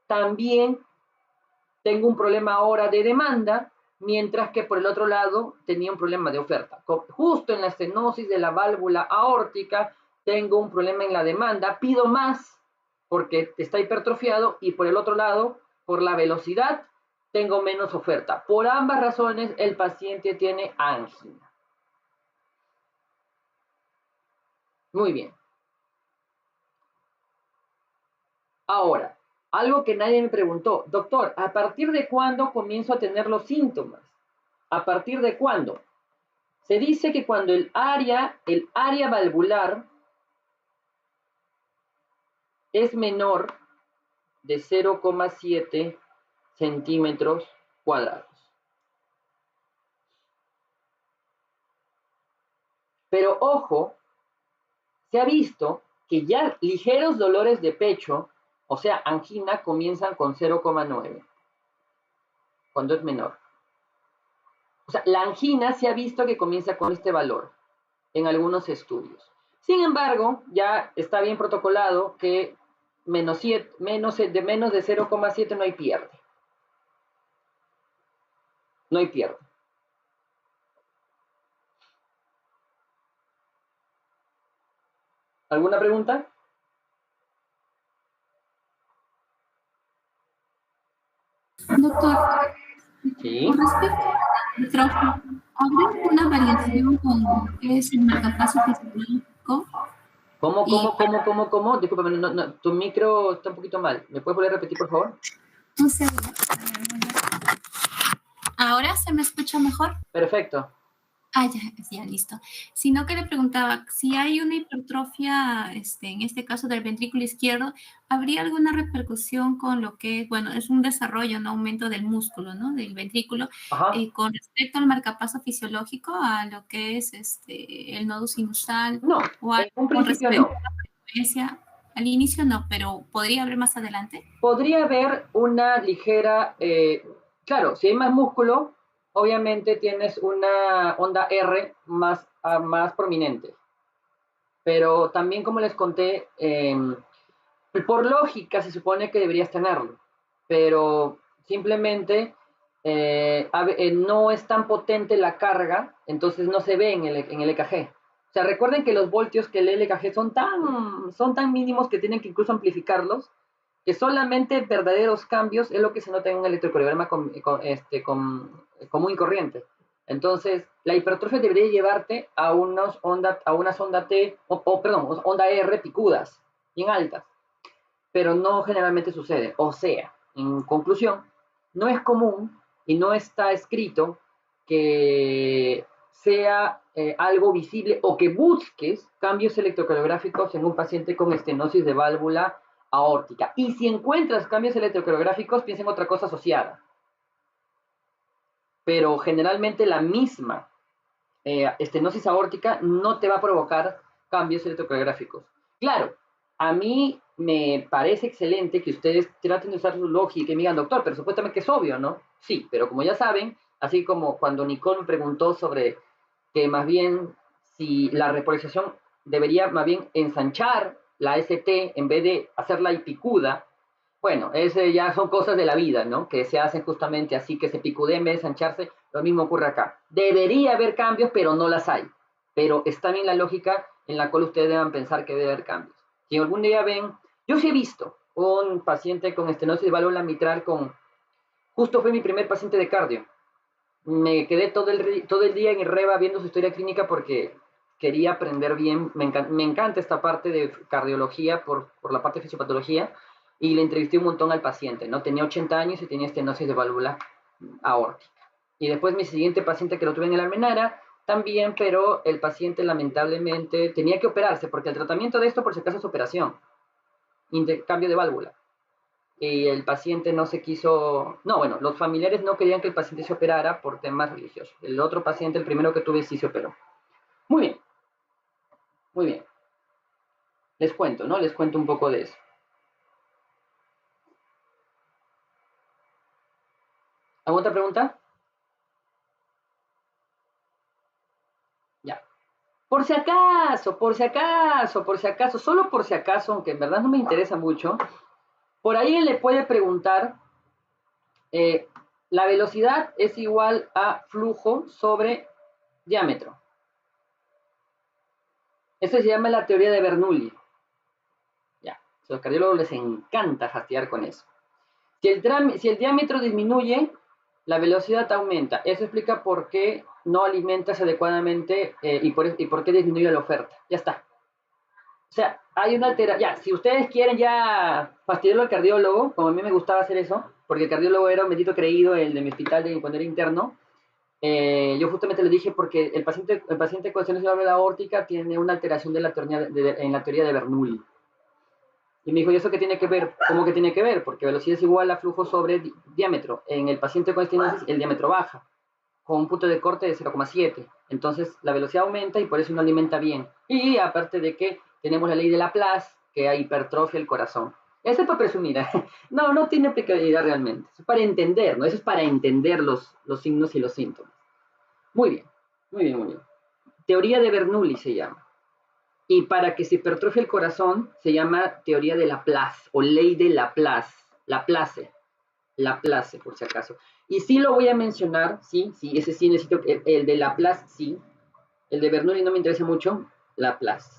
también tengo un problema ahora de demanda, mientras que por el otro lado tenía un problema de oferta. Justo en la estenosis de la válvula aórtica tengo un problema en la demanda, pido más porque está hipertrofiado y por el otro lado, por la velocidad, tengo menos oferta. Por ambas razones el paciente tiene angina. Muy bien. Ahora, algo que nadie me preguntó, doctor, ¿a partir de cuándo comienzo a tener los síntomas? ¿A partir de cuándo? Se dice que cuando el área valvular es menor de 0,7 centímetros cuadrados. Pero ojo, se ha visto que ya ligeros dolores de pecho, o sea, angina, comienzan con 0,9, cuando es menor. O sea, la angina se ha visto que comienza con este valor en algunos estudios. Sin embargo, ya está bien protocolado que menos de 0,7 no hay pierde. No hay pierde. ¿Alguna pregunta? Doctor, Sí. con respecto a la hipertrofia, ¿habrá alguna variación con lo que es el marcapaso fisiológico? ¿Cómo? Discúlpame, tu micro está un poquito mal. ¿Me puedes volver a repetir, por favor? Un segundo. ¿Ahora se me escucha mejor? Perfecto. Ah, ya, listo. Sino que le preguntaba, si hay una hipertrofia, en este caso del ventrículo izquierdo, ¿habría alguna repercusión con lo que, bueno, es un desarrollo, un aumento del músculo, ¿no? Del ventrículo, con respecto al marcapaso fisiológico, a lo que es el nodo sinusal? No, o en un con principio respecto no. a la frecuencia, al inicio no, pero ¿podría haber más adelante? Podría haber una ligera, claro, si hay más músculo, obviamente tienes una onda R más prominente. Pero también, como les conté, por lógica se supone que deberías tenerlo, pero simplemente no es tan potente la carga, entonces no se ve en el EKG. O sea, recuerden que los voltios que lee el EKG son tan mínimos que tienen que incluso amplificarlos, que solamente verdaderos cambios es lo que se nota en un electrocardiograma común y corriente. Entonces, la hipertrofia debería llevarte a unas onda T, perdón, onda R picudas, bien altas, pero no generalmente sucede. O sea, en conclusión, no es común y no está escrito que sea algo visible o que busques cambios electrocardiográficos en un paciente con estenosis de válvula aórtica. Y si encuentras cambios electrocardiográficos, piensa en otra cosa asociada. Pero generalmente la misma estenosis aórtica no te va a provocar cambios electrocardiográficos. Claro, a mí me parece excelente que ustedes traten de usar su lógica y me digan, doctor, pero supuestamente es obvio, ¿no? Sí, pero como ya saben, así como cuando Nicole me preguntó sobre que más bien si la repolarización debería más bien ensanchar la ST en vez de hacerla picuda, bueno, ese ya son cosas de la vida, ¿no? Que se hacen justamente así, que se picudeen en vez de ensancharse, lo mismo ocurre acá. Debería haber cambios, pero no las hay. Pero está bien la lógica en la cual ustedes deban pensar que debe haber cambios. Si algún día ven, yo sí he visto un paciente con estenosis de válvula mitral justo fue mi primer paciente de cardio. Me quedé todo el día en el REVA viendo su historia clínica porque quería aprender bien. Me encanta esta parte de cardiología por la parte de fisiopatología y le entrevisté un montón al paciente, ¿no? Tenía 80 años y tenía estenosis de válvula aórtica. Y después mi siguiente paciente que lo tuve en el Almenara, también, pero el paciente lamentablemente tenía que operarse porque el tratamiento de esto por si acaso es operación, cambio de válvula. Y el paciente no se quiso, no, bueno, los familiares no querían que el paciente se operara por temas religiosos. El otro paciente, el primero que tuve, sí se operó. Muy bien, muy bien. Les cuento, ¿no? Les cuento un poco de eso. ¿Alguna otra pregunta? Ya. Por si acaso, por si acaso, por si acaso, solo por si acaso, aunque en verdad no me interesa mucho, por ahí le puede preguntar, la velocidad es igual a flujo sobre diámetro. Eso se llama la teoría de Bernoulli. Ya, a los cardiólogos les encanta fastidiar con eso. Si el diámetro disminuye, la velocidad aumenta. Eso explica por qué no alimentas adecuadamente y por qué disminuye la oferta. Ya está. O sea, hay una alteración. Ya, si ustedes quieren ya fastidiarlo al cardiólogo, como a mí me gustaba hacer eso, porque el cardiólogo era un bendito creído, el de mi hospital cuando era interno, yo justamente le dije porque el paciente con estenosis de válvula aórtica tiene una alteración de en la teoría de Bernoulli. Y me dijo, ¿y eso qué tiene que ver? ¿Cómo que tiene que ver? Porque velocidad es igual a flujo sobre diámetro. En el paciente con estenosis, el diámetro baja, con un punto de corte de 0,7. Entonces, la velocidad aumenta y por eso no alimenta bien. Y aparte de que tenemos la ley de Laplace, que hipertrofia el corazón. Eso es para presumir. No, no tiene aplicabilidad realmente. Es para entender, ¿no? Eso es para entender los signos y los síntomas. Muy bien, muy bien, muy bien. Teoría de Bernoulli se llama. Y para que se hipertrofie el corazón, se llama teoría de Laplace o ley de Laplace. Laplace, por si acaso. Y sí lo voy a mencionar, sí, ese sí necesito, el de Laplace, sí. El de Bernoulli no me interesa mucho, Laplace.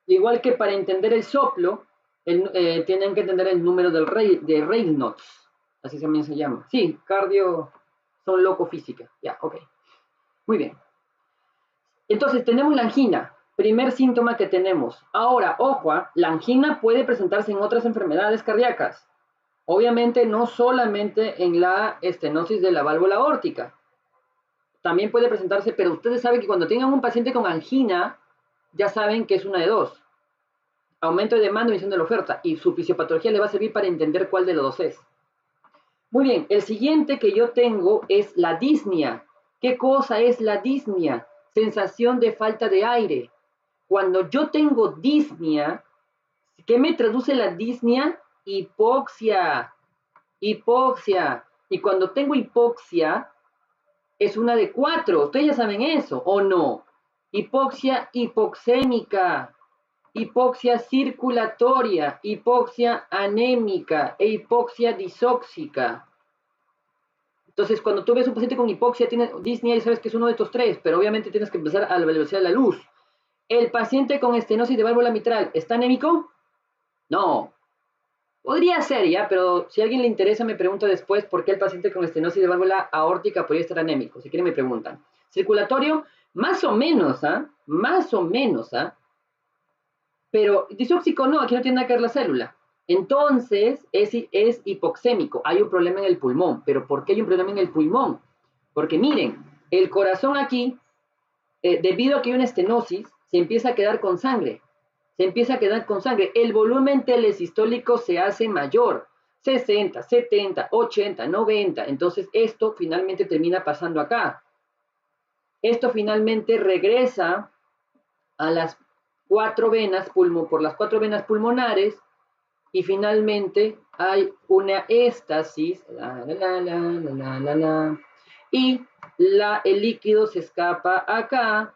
Igual que para entender el soplo, tienen que entender el número de Reynolds, así también se llama. Sí, cardio, son loco física, ya, ok. Muy bien. Entonces, tenemos la angina, primer síntoma que tenemos. Ahora, ojo, la angina puede presentarse en otras enfermedades cardíacas. Obviamente, no solamente en la estenosis de la válvula aórtica. También puede presentarse, pero ustedes saben que cuando tengan un paciente con angina, ya saben que es una de dos. Aumento de demanda o disminución de la oferta. Y su fisiopatología le va a servir para entender cuál de los dos es. Muy bien, el siguiente que yo tengo es la disnea. ¿Qué cosa es la disnea? Sensación de falta de aire. Cuando yo tengo disnea, ¿qué me traduce la disnea? Hipoxia. Hipoxia. Y cuando tengo hipoxia, es una de 4. Ustedes ya saben eso, ¿o no? Hipoxia hipoxémica, hipoxia circulatoria, hipoxia anémica e hipoxia disóxica. Entonces, cuando tú ves un paciente con hipoxia, tiene disnea, y sabes que es uno de estos 3, pero obviamente tienes que empezar a la velocidad de la luz. ¿El paciente con estenosis de válvula mitral está anémico? No. Podría ser, ya, pero si a alguien le interesa, me pregunta después por qué el paciente con estenosis de válvula aórtica podría estar anémico. Si quieren, me preguntan. Circulatorio, más o menos, ¿ah? Más o menos, ¿ah? Pero disóxico no, aquí no tiene nada que ver la célula. Entonces, es hipoxémico. Hay un problema en el pulmón. ¿Pero por qué hay un problema en el pulmón? Porque miren, el corazón aquí, debido a que hay una estenosis, se empieza a quedar con sangre. Se empieza a quedar con sangre. El volumen telesistólico se hace mayor. 60, 70, 80, 90. Entonces, esto finalmente termina pasando acá. Esto finalmente regresa a las 4 venas, por las 4 venas pulmonares, y finalmente hay una éstasis, y el líquido se escapa acá,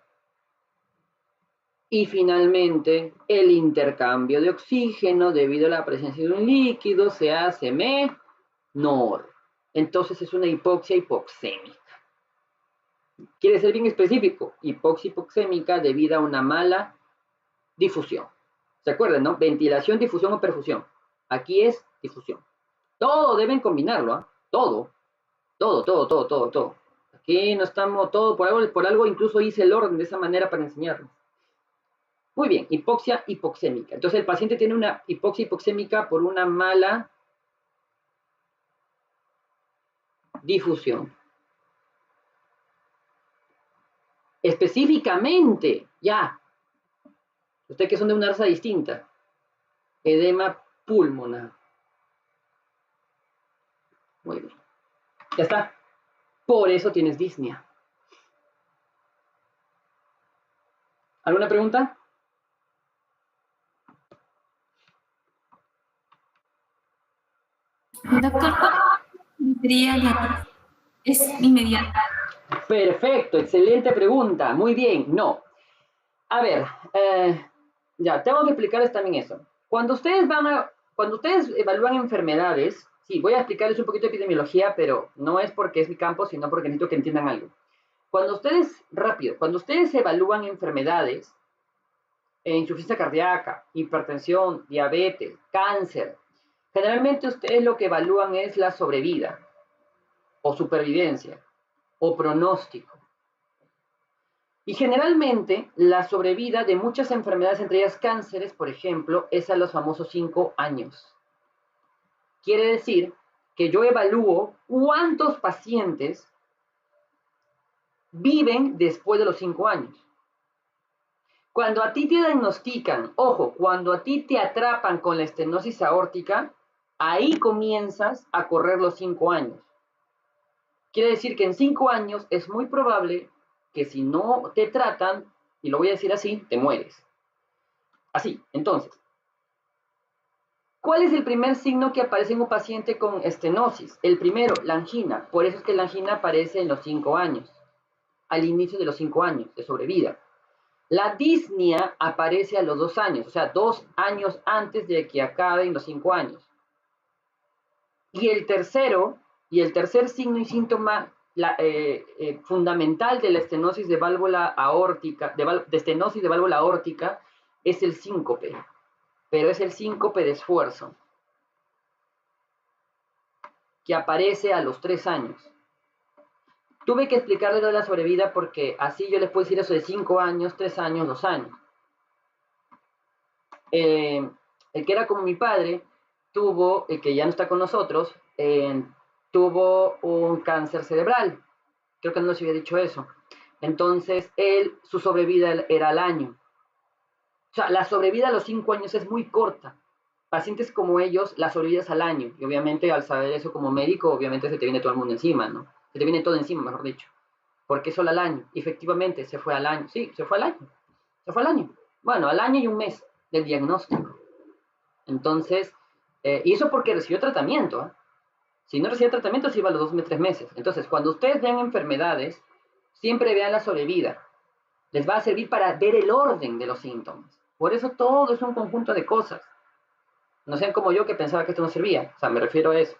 y finalmente el intercambio de oxígeno debido a la presencia de un líquido se hace menor. Entonces es una hipoxia hipoxémica. Quiere ser bien específico, hipoxia hipoxémica debido a una mala difusión. ¿Se acuerdan, no? Ventilación, difusión o perfusión. Aquí es difusión. Todo deben combinarlo, ¿eh? Todo. Todo. Aquí no estamos, todo por algo incluso hice el orden de esa manera para enseñarles. Muy bien, hipoxia hipoxémica. Entonces el paciente tiene una hipoxia hipoxémica por una mala difusión. Específicamente, ya, ustedes que son de una raza distinta, edema pulmonar. Muy bien. Ya está. Por eso tienes disnea. ¿Alguna pregunta? Doctor, ¿cuál sería la es inmediata? Perfecto, excelente pregunta. Muy bien, no. A ver, ya, tengo que explicarles también eso. Cuando ustedes evalúan enfermedades, sí, voy a explicarles un poquito de epidemiología, pero no es porque es mi campo, sino porque necesito que entiendan algo. Cuando ustedes evalúan enfermedades, insuficiencia cardíaca, hipertensión, diabetes, cáncer, generalmente ustedes lo que evalúan es la sobrevida, o supervivencia, o pronóstico. Y generalmente la sobrevida de muchas enfermedades, entre ellas cánceres, por ejemplo, es a los famosos 5 años. Quiere decir que yo evalúo cuántos pacientes viven después de los 5 años. Cuando a ti te diagnostican, ojo, cuando a ti te atrapan con la estenosis aórtica, ahí comienzas a correr los 5 años. Quiere decir que en 5 años es muy probable que si no te tratan, y lo voy a decir así, te mueres. Así, entonces, ¿cuál es el primer signo que aparece en un paciente con estenosis? El primero, la angina. Por eso es que la angina aparece en los 5 años, al inicio de los 5 años de sobrevida. La disnea aparece a los 2 años, o sea, 2 años antes de que acaben los 5 años. Y el tercer signo y síntoma fundamental de la estenosis de válvula aórtica, de estenosis de válvula aórtica, es el síncope, pero es el síncope de esfuerzo, que aparece a los 3 años. Tuve que explicarles lo de la sobrevida porque así yo les puedo decir eso de 5 años, 3 años, 2 años. El que era como mi padre, el que ya no está con nosotros, tuvo un cáncer cerebral. Creo que no nos había dicho eso. Entonces, su sobrevida era al año. O sea, la sobrevida a los 5 años es muy corta. Pacientes como ellos, la sobrevida es al año. Y obviamente, al saber eso como médico, obviamente se te viene todo el mundo encima, ¿no? Se te viene todo encima, mejor dicho. Porque solo al año. Efectivamente, se fue al año. Sí, se fue al año. Se fue al año. Bueno, al año y un mes del diagnóstico. Entonces, y eso porque recibió tratamiento, ¿eh? Si no recibe tratamiento, sí va a los 2-3 meses. Entonces, cuando ustedes vean enfermedades, siempre vean la sobrevida. Les va a servir para ver el orden de los síntomas. Por eso todo es un conjunto de cosas. No sean como yo que pensaba que esto no servía. O sea, me refiero a eso.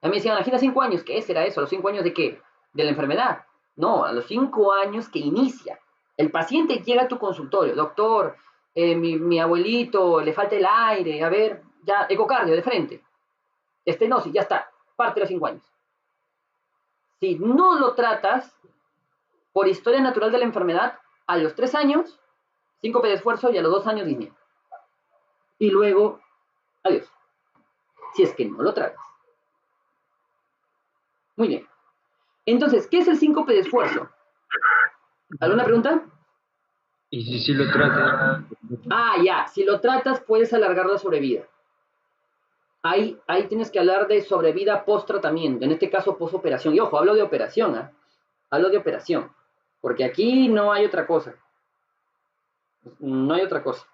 A mí me decían, agita 5 años. ¿Qué será eso? ¿A los 5 años de qué? ¿De la enfermedad? No, a los 5 años que inicia. El paciente llega a tu consultorio. Doctor, mi abuelito, le falta el aire. A ver, ya, ecocardio de frente. Estenosis, ya está. Parte de los 5 años. Si no lo tratas por historia natural de la enfermedad, a los 3 años, síncope de esfuerzo y a los 2 años disnea. Y luego, adiós. Si es que no lo tratas. Muy bien. Entonces, ¿qué es el síncope de esfuerzo? ¿Alguna pregunta? Y si sí lo tratas. Ah, ya. Si lo tratas, puedes alargar la sobrevida. Ahí tienes que hablar de sobrevida post-tratamiento. En este caso, post-operación. Y ojo, hablo de operación. ¿eh? Hablo de operación. Porque aquí no hay otra cosa. No hay otra cosa.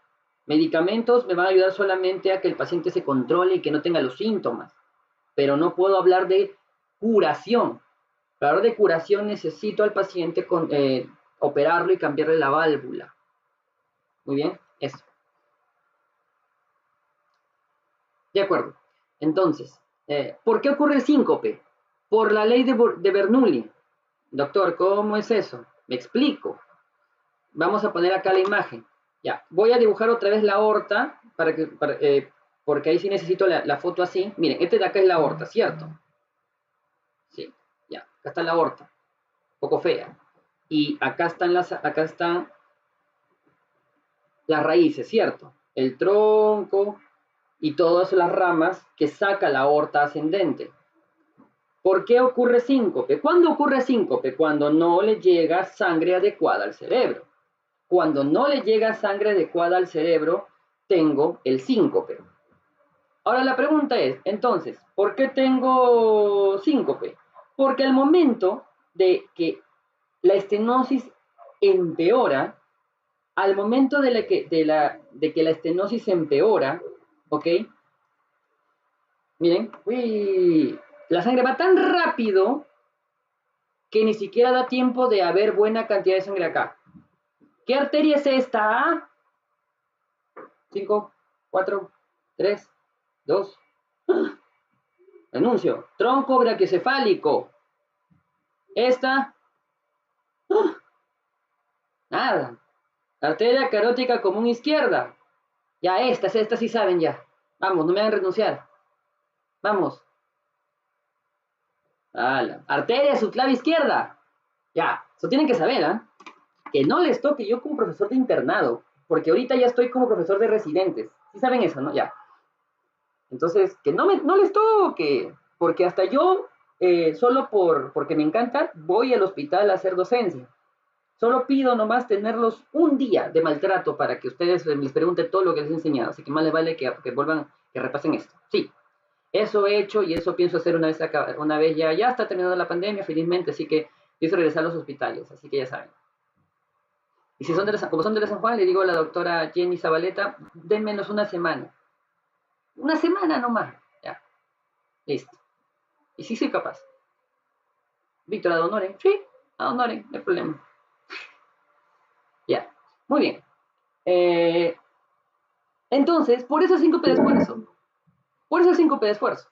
Medicamentos me van a ayudar solamente a que el paciente se controle y que no tenga los síntomas. Pero no puedo hablar de curación. Para hablar de curación necesito al paciente operarlo y cambiarle la válvula. Muy bien, eso. De acuerdo. Entonces, ¿por qué ocurre el síncope? Por la ley de Bernoulli. Doctor, ¿cómo es eso? Me explico. Vamos a poner acá la imagen. Ya, voy a dibujar otra vez la aorta, porque ahí sí necesito la foto así. Miren, este de acá es la aorta, ¿cierto? Sí, ya, acá está la aorta. Un poco fea. Y acá están las raíces, ¿cierto? El tronco y todas las ramas que saca la aorta ascendente. ¿Por qué ocurre síncope? ¿Cuándo ocurre síncope? Cuando no le llega sangre adecuada al cerebro. Cuando no le llega sangre adecuada al cerebro, tengo el síncope. Ahora la pregunta es, entonces, ¿por qué tengo síncope? Porque al momento de que la estenosis empeora, al momento de que la estenosis empeora, ¿ok? Miren, la sangre va tan rápido que ni siquiera da tiempo de haber buena cantidad de sangre acá. ¿Qué arteria es esta? 5, 4, 3, 2. Anuncio. Tronco brachiocefálico. Esta. Nada. Arteria carótica común izquierda. Ya, estas sí saben ya. Vamos, no me hagan renunciar. Vamos. Arteria subclave izquierda. Ya, eso tienen que saber, ¿ah? Que no les toque yo como profesor de internado, porque ahorita ya estoy como profesor de residentes. ¿Sí saben eso, no? Ya. Entonces, que no les toque, porque hasta yo, solo porque me encanta, voy al hospital a hacer docencia. Solo pido nomás tenerlos un día de maltrato para que ustedes les pregunten todo lo que les he enseñado. Así que más les vale que vuelvan, que repasen esto. Sí, eso he hecho y eso pienso hacer una vez ya está terminando la pandemia, felizmente, así que pienso regresar a los hospitales, así que ya saben. Y si como son de la San Juan, le digo a la doctora Jenny Zabaleta, den menos una semana. Una semana nomás. Ya, listo. Y sí soy capaz. Víctor, ad honorem. Sí, ad honorem, no hay problema. Ya, muy bien. Entonces, por eso el síncope de esfuerzo. Por eso el síncope de esfuerzo.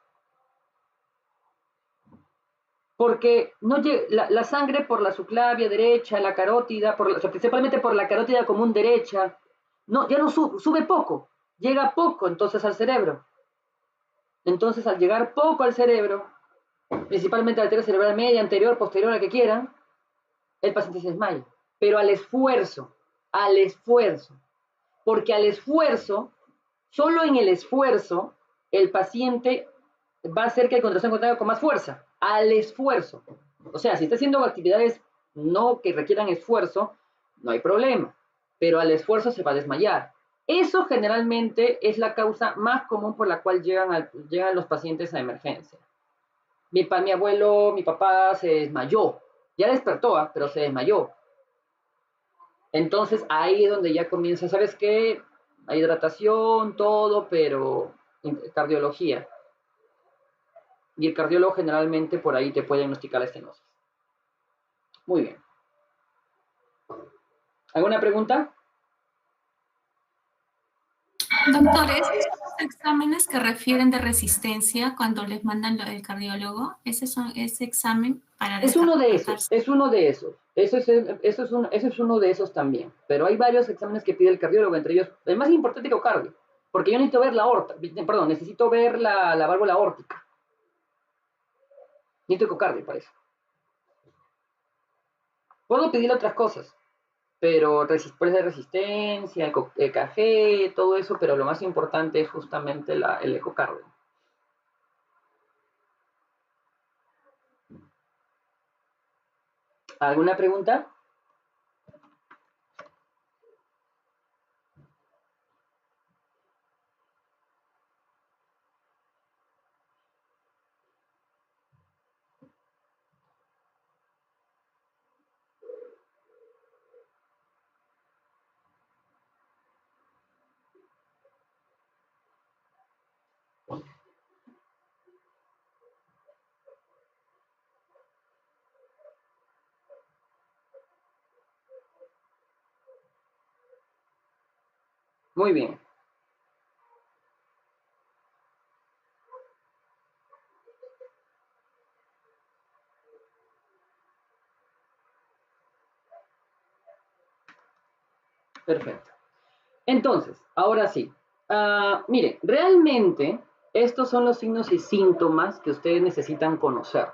Porque no la sangre por la subclavia derecha, la carótida, principalmente por la carótida común derecha, ya no sube poco, llega poco entonces al cerebro. Entonces, al llegar poco al cerebro, principalmente a la arteria cerebral media, anterior, posterior, la que quieran, el paciente se desmaya. Pero al esfuerzo, porque al esfuerzo, solo en el esfuerzo, el paciente va a hacer que el corazón contraiga con más fuerza, al esfuerzo. O sea, si está haciendo actividades no que requieran esfuerzo, no hay problema, pero al esfuerzo se va a desmayar. Eso generalmente es la causa más común por la cual llegan los pacientes a emergencia. Mi abuelo, mi papá se desmayó, ya despertó, pero se desmayó. Entonces ahí es donde ya comienza, ¿sabes qué? La hidratación, todo, pero cardiología. y el cardiólogo generalmente por ahí te puede diagnosticar la estenosis. Muy bien. ¿Alguna pregunta? Doctor, ¿esos son los exámenes que refieren de resistencia cuando les mandan el cardiólogo? ¿Ese examen para Es uno de descartar? esos, es uno de esos. Eso es uno de esos también. Pero hay varios exámenes que pide el cardiólogo, entre ellos, el más importante, ecocardio. Porque yo necesito ver la aorta, perdón, necesito ver la válvula aórtica. Necesito ecocardio para eso. Puedo pedir otras cosas, pero puede ser resistencia, EKG, todo eso, pero lo más importante es justamente el ecocardio. ¿Alguna pregunta? Muy bien. Perfecto. Entonces, ahora sí. Miren, realmente estos son los signos y síntomas que ustedes necesitan conocer.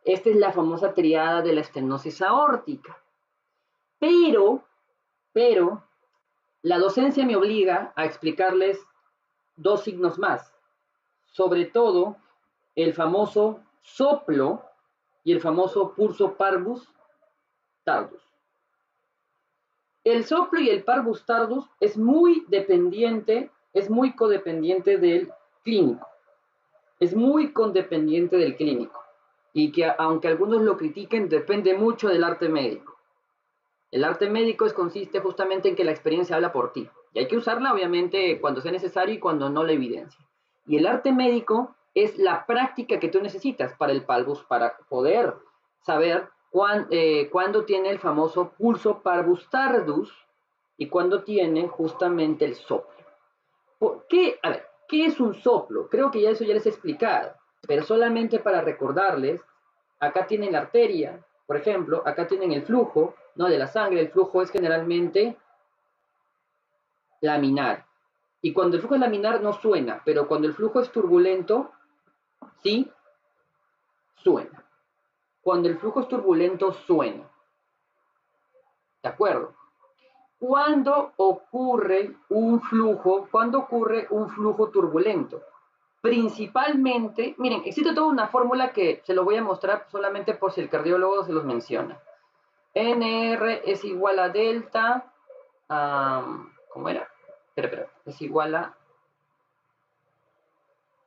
Esta es la famosa triada de la estenosis aórtica. Pero, la docencia me obliga a explicarles dos signos más. Sobre todo, el famoso soplo y el famoso pulso parvus tardus. El soplo y el parvus tardus es muy codependiente del clínico. Es muy codependiente del clínico. Y que aunque algunos lo critiquen, depende mucho del arte médico. El arte médico consiste justamente en que la experiencia habla por ti. Y hay que usarla, obviamente, cuando sea necesario y cuando no la evidencia. Y el arte médico es la práctica que tú necesitas para el parvus, para poder saber cuándo tiene el famoso pulso parvus tardus y cuándo tiene justamente el soplo. ¿Por qué? A ver, ¿qué es un soplo? Creo que ya eso ya les he explicado, pero solamente para recordarles, acá tienen la arteria, por ejemplo, acá tienen el flujo, ¿no? De la sangre. El flujo es generalmente laminar. Y cuando el flujo es laminar no suena, pero cuando el flujo es turbulento, sí suena. Cuando el flujo es turbulento, suena. ¿De acuerdo? ¿Cuándo ocurre un flujo? ¿Cuándo ocurre un flujo turbulento? Principalmente, miren, existe toda una fórmula que se lo voy a mostrar solamente por si el cardiólogo se los menciona. NR es igual a delta, ¿cómo era? Espera, es igual a,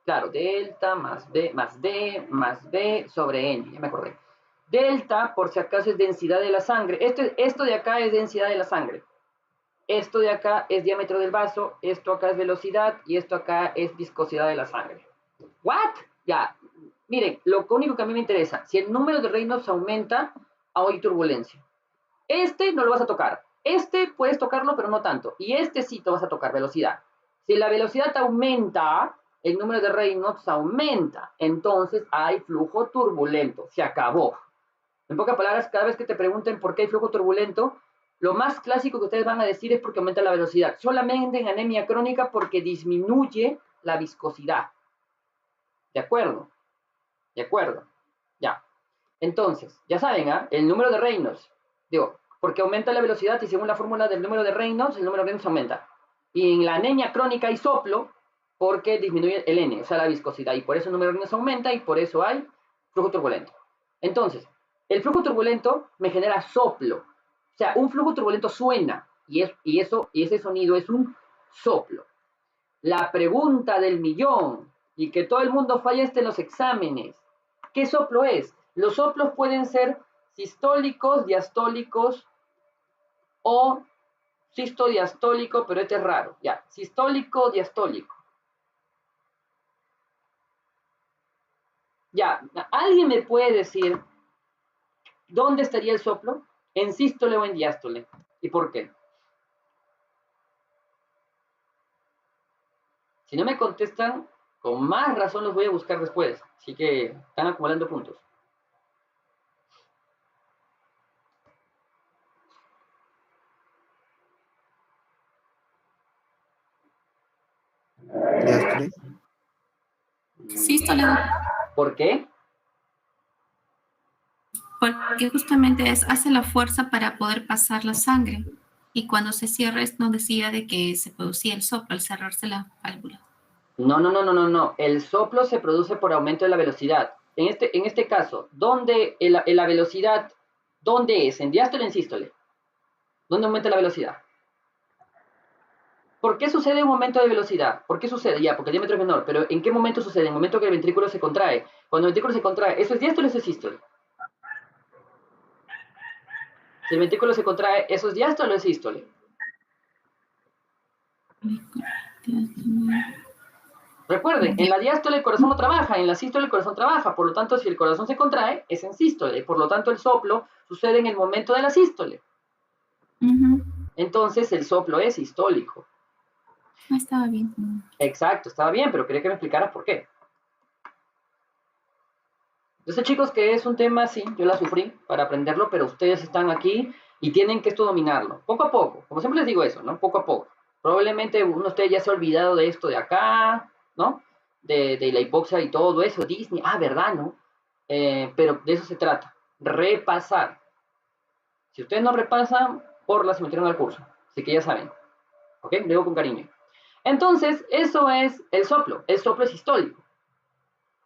claro, delta más B más D más B sobre N, ya me acordé. Delta, por si acaso, es densidad de la sangre. Esto de acá es densidad de la sangre. Esto de acá es diámetro del vaso, esto acá es velocidad y esto acá es viscosidad de la sangre. ¿What? Ya, miren, lo único que a mí me interesa, si el número de Reynolds aumenta, hay turbulencia. Este no lo vas a tocar. Este puedes tocarlo, pero no tanto. Y este sí te vas a tocar, velocidad. Si la velocidad aumenta, el número de Reynolds aumenta. Entonces hay flujo turbulento. Se acabó. En pocas palabras, cada vez que te pregunten por qué hay flujo turbulento, lo más clásico que ustedes van a decir es porque aumenta la velocidad. Solamente en anemia crónica porque disminuye la viscosidad. ¿De acuerdo? ¿De acuerdo? Ya. Entonces, ya saben, el número de Reynolds. Digo, porque aumenta la velocidad y según la fórmula del número de Reynolds, el número de Reynolds aumenta. Y en la anemia crónica hay soplo porque disminuye el N, o sea, la viscosidad. Y por eso el número de Reynolds aumenta y por eso hay flujo turbulento. Entonces, el flujo turbulento me genera soplo. O sea, un flujo turbulento suena y ese sonido es un soplo. La pregunta del millón y que todo el mundo falla en los exámenes. ¿Qué soplo es? Los soplos pueden ser sistólicos, diastólicos o sistodiastólico, pero este es raro. Ya, sistólico, diastólico. Ya, ¿alguien me puede decir dónde estaría el soplo? ¿En sístole o en diástole? ¿Y por qué? Si no me contestan, con más razón los voy a buscar después. Así que están acumulando puntos. Diástole. Sístole, doctor, ¿Por qué? porque justamente hace la fuerza para poder pasar la sangre. Y cuando se cierra, nos decía de que se producía el soplo al cerrarse la válvula. No. El soplo se produce por aumento de la velocidad. En este caso, ¿dónde la velocidad, dónde es? ¿En diástole o en sístole? ¿Dónde aumenta la velocidad? ¿Por qué sucede un aumento de velocidad? ¿Por qué sucede? Ya, porque el diámetro es menor, pero ¿en qué momento sucede? En el momento que el ventrículo se contrae. Cuando el ventrículo se contrae, ¿eso es diástole o eso es sístole? Si el ventrículo se contrae, ¿eso es diástole o es sístole? Recuerden, en la diástole el corazón no trabaja, en la sístole el corazón trabaja, por lo tanto, si el corazón se contrae, es en sístole, por lo tanto, el soplo sucede en el momento de la sístole. Entonces, el soplo es sistólico. Estaba bien. Exacto, estaba bien, pero quería que me explicaras por qué. Yo sé, chicos, que es un tema, sí, yo la sufrí para aprenderlo, pero ustedes están aquí y tienen que esto dominarlo, poco a poco, como siempre les digo eso, ¿no? Poco a poco. Probablemente uno de ustedes ya se ha olvidado de esto de acá, ¿no? De la hipoxia y todo eso, Disney, ¿verdad, no? Pero de eso se trata, repasar. Si ustedes no repasan, por se metieron al curso, así que ya saben, ¿ok? Lo digo con cariño. Entonces, eso es el soplo es histórico.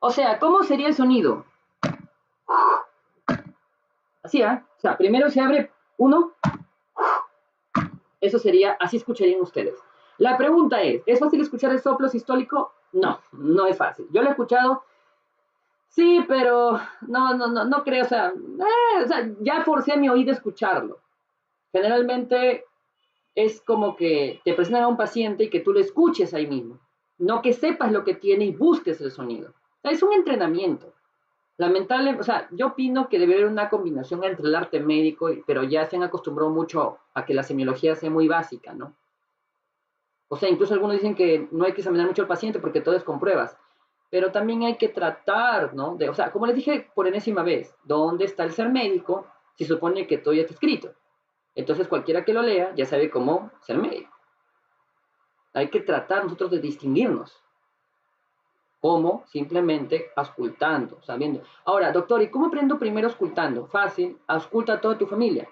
O sea, ¿cómo sería el sonido? Así, ¿ah? O sea, primero se abre uno, eso sería, así escucharían ustedes. La pregunta ¿es fácil escuchar el soplo sistólico? No, no es fácil. Yo lo he escuchado, sí, pero no creo, o sea, ya forcé a mi oído a escucharlo. Generalmente es como que te presentan a un paciente y que tú lo escuches ahí mismo, no que sepas lo que tiene y busques el sonido. O sea, es un entrenamiento. Lamentable, o sea, yo opino que debe haber una combinación entre el arte médico, pero ya se han acostumbrado mucho a que la semiología sea muy básica, ¿no? O sea, incluso algunos dicen que no hay que examinar mucho al paciente porque todo es con pruebas, pero también hay que tratar, ¿no? O sea, como les dije por enésima vez, ¿dónde está el ser médico? Si supone que todo ya está escrito. Entonces cualquiera que lo lea ya sabe cómo ser médico. Hay que tratar nosotros de distinguirnos. ¿Cómo? Simplemente auscultando, sabiendo. Ahora, doctor, ¿y cómo aprendo primero auscultando? Fácil, ausculta a toda tu familia.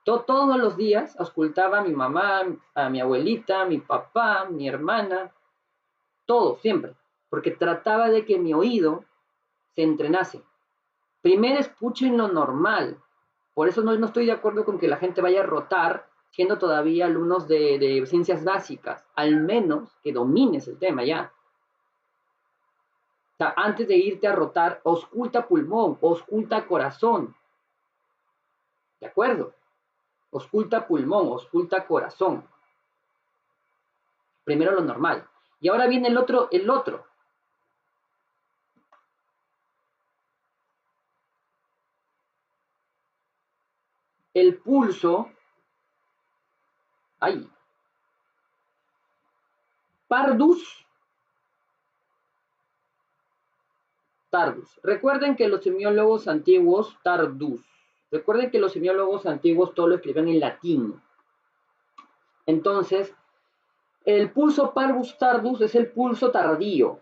Todos los días auscultaba a mi mamá, a mi abuelita, a mi papá, a mi hermana, todo, siempre. Porque trataba de que mi oído se entrenase. Primero escuchen lo normal. Por eso no estoy de acuerdo con que la gente vaya a rotar siendo todavía alumnos de ciencias básicas. Al menos que domines el tema ya. O sea, antes de irte a rotar, ausculta pulmón, ausculta corazón. ¿De acuerdo? Ausculta pulmón, ausculta corazón. Primero lo normal. Y ahora viene el otro. El pulso. Ahí. Pardus. Tardus. Recuerden que los semiólogos antiguos, tardus. Recuerden que los semiólogos antiguos todo lo escribían en latín. Entonces, el pulso parvus tardus es el pulso tardío.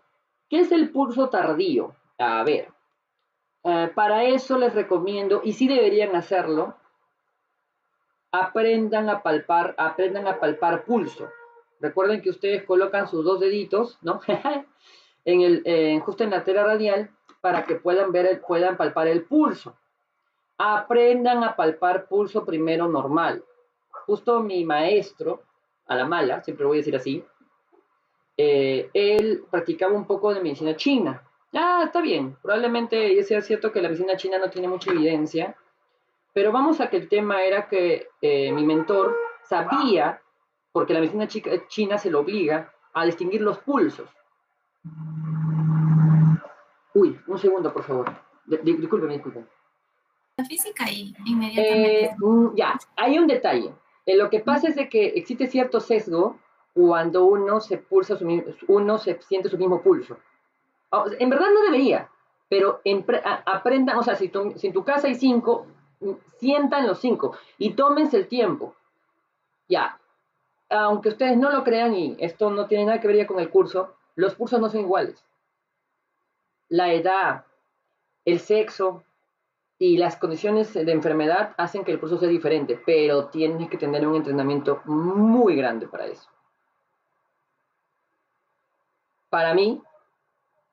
¿Qué es el pulso tardío? A ver, para eso les recomiendo, y sí deberían hacerlo, aprendan a palpar pulso. Recuerden que ustedes colocan sus dos deditos, ¿no? Justo en la arteria radial para que puedan palpar el pulso. Aprendan a palpar pulso primero normal. Justo mi maestro, a la mala, siempre voy a decir así, él practicaba un poco de medicina china. Está bien, probablemente sea cierto que la medicina china no tiene mucha evidencia, pero vamos a que el tema era que mi mentor sabía, porque la medicina china se lo obliga a distinguir los pulsos. Uy, un segundo, por favor. Discúlpeme. La física y inmediatamente. Ya, hay un detalle. Lo que pasa es de que existe cierto sesgo cuando uno se pulsa uno se siente su mismo pulso. En verdad no debería, pero aprendan, o sea, si en tu casa hay 5, sientan los 5 y tómense el tiempo. Ya, aunque ustedes no lo crean y esto no tiene nada que ver ya con el curso, los pulsos no son iguales. La edad, el sexo y las condiciones de enfermedad hacen que el pulso sea diferente, pero tienes que tener un entrenamiento muy grande para eso. Para mí,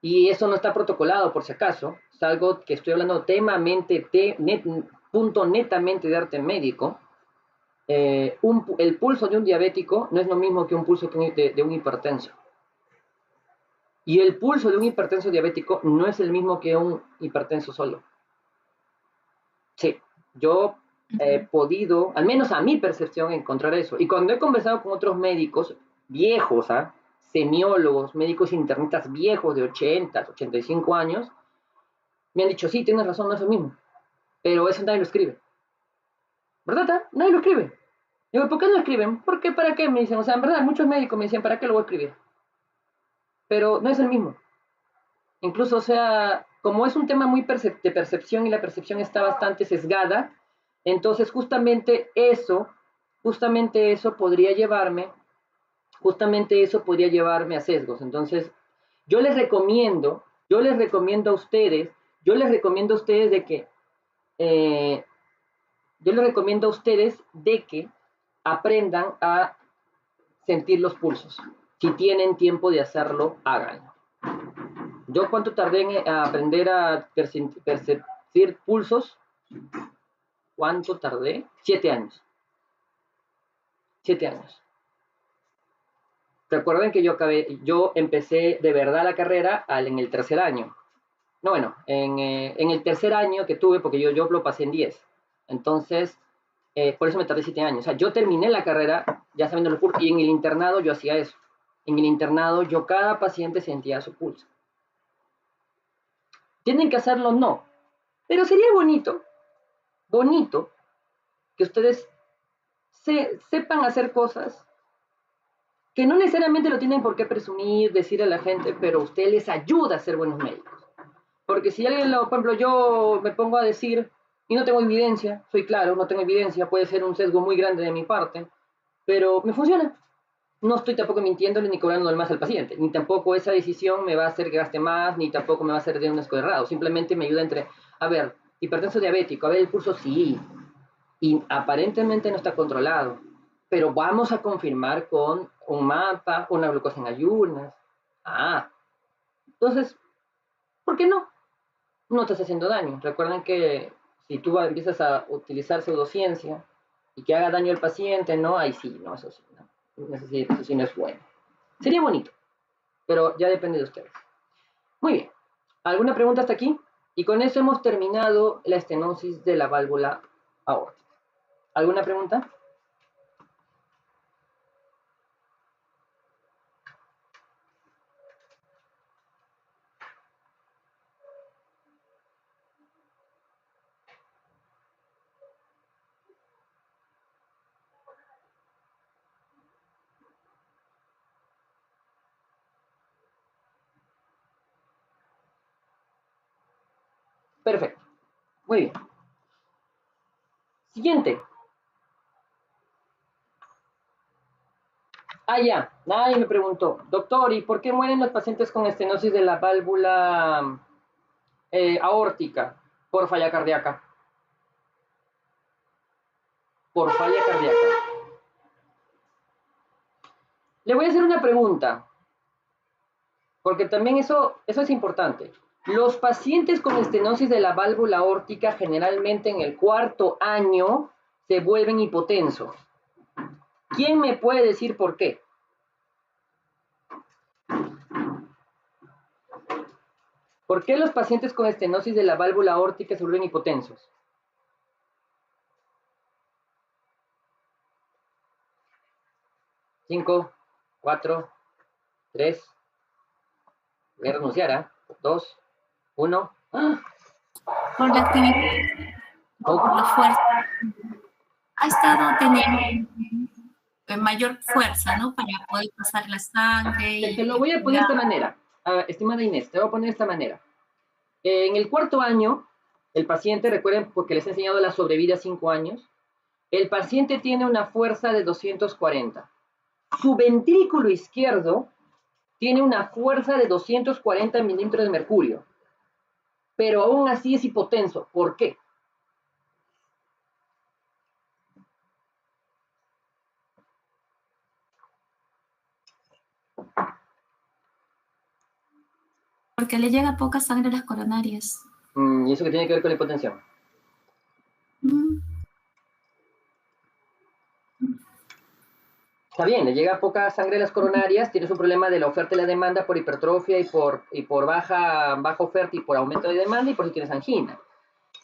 y eso no está protocolado por si acaso, es algo que estoy hablando punto netamente de arte médico. El pulso de un diabético no es lo mismo que un pulso de un hipertenso. Y el pulso de un hipertenso diabético no es el mismo que un hipertenso solo. Sí, yo he podido, al menos a mi percepción, encontrar eso. Y cuando he conversado con otros médicos viejos, semiólogos, médicos internistas viejos de 80, 85 años, me han dicho, sí, tienes razón, no es lo mismo. Pero eso nadie lo escribe. ¿Verdad? Nadie lo escribe. Digo, ¿por qué no lo escriben? ¿Por qué? ¿Para qué? Me dicen, o sea, en verdad, muchos médicos me dicen, ¿para qué lo voy a escribir? Pero no es el mismo. Incluso, o sea, como es un tema muy de percepción y la percepción está bastante sesgada, entonces justamente eso podría llevarme a sesgos. Entonces, yo les recomiendo a ustedes, yo les recomiendo a ustedes de que, eh, yo les recomiendo a ustedes de que aprendan a sentir los pulsos. Si tienen tiempo de hacerlo, háganlo. Yo cuánto tardé en aprender a percibir pulsos. ¿Cuánto tardé? 7 años. 7 años. Recuerden que yo empecé de verdad la carrera en el tercer año. No, bueno, en el tercer año que tuve, porque yo lo pasé en 10. Entonces, por eso me tardé 7 años. O sea, yo terminé la carrera ya sabiendo los pulsos y en el internado yo hacía eso. En el internado yo cada paciente sentía su pulso. ¿Tienen que hacerlo? No. Pero sería bonito, que ustedes sepan hacer cosas que no necesariamente lo tienen por qué presumir, decir a la gente, pero usted les ayuda a ser buenos médicos. Porque si alguien, por ejemplo, yo me pongo a decir, y no tengo evidencia, soy claro, no tengo evidencia, puede ser un sesgo muy grande de mi parte, pero me funciona. No estoy tampoco mintiéndole ni cobrando más al paciente, ni tampoco esa decisión me va a hacer que gaste más, ni tampoco me va a hacer de un esco errado. Simplemente me ayuda a ver, hipertenso diabético, a ver el pulso, sí, y aparentemente no está controlado, pero vamos a confirmar con un mapa, una glucosa en ayunas. Entonces, ¿por qué no? No te está haciendo daño. Recuerden que si tú empiezas a utilizar pseudociencia y que haga daño al paciente, no, ahí sí, no, eso sí, no. Eso sí no es bueno. Sería bonito, pero ya depende de ustedes. Muy bien. ¿Alguna pregunta hasta aquí? Y con eso hemos terminado la estenosis de la válvula aórtica. ¿Alguna pregunta? Perfecto. Muy bien. Siguiente. Ya. Nadie me preguntó. Doctor, ¿y por qué mueren los pacientes con estenosis de la válvula aórtica? Por falla cardíaca. Por falla cardíaca. Le voy a hacer una pregunta, porque también eso es importante. Los pacientes con estenosis de la válvula aórtica generalmente en el cuarto año se vuelven hipotensos. ¿Quién me puede decir por qué? ¿Por qué los pacientes con estenosis de la válvula aórtica se vuelven hipotensos? 5, 4, 3, voy a renunciar, 2, 1. Por la actividad, por la fuerza. Ha estado teniendo mayor fuerza, ¿no? Para poder pasar la sangre. Te lo voy a poner de esta manera. Estimada Inés, te lo voy a poner de esta manera. En el cuarto año, el paciente, recuerden, porque les he enseñado la sobrevida a 5 años, el paciente tiene una fuerza de 240. Su ventrículo izquierdo tiene una fuerza de 240 milímetros de mercurio, pero aún así es hipotenso. ¿Por qué? Porque le llega poca sangre a las coronarias. ¿Y eso qué tiene que ver con la hipotensión? Está bien, le llega poca sangre a las coronarias, tienes un problema de la oferta y la demanda por hipertrofia y por baja oferta y por aumento de demanda, y por eso tienes angina.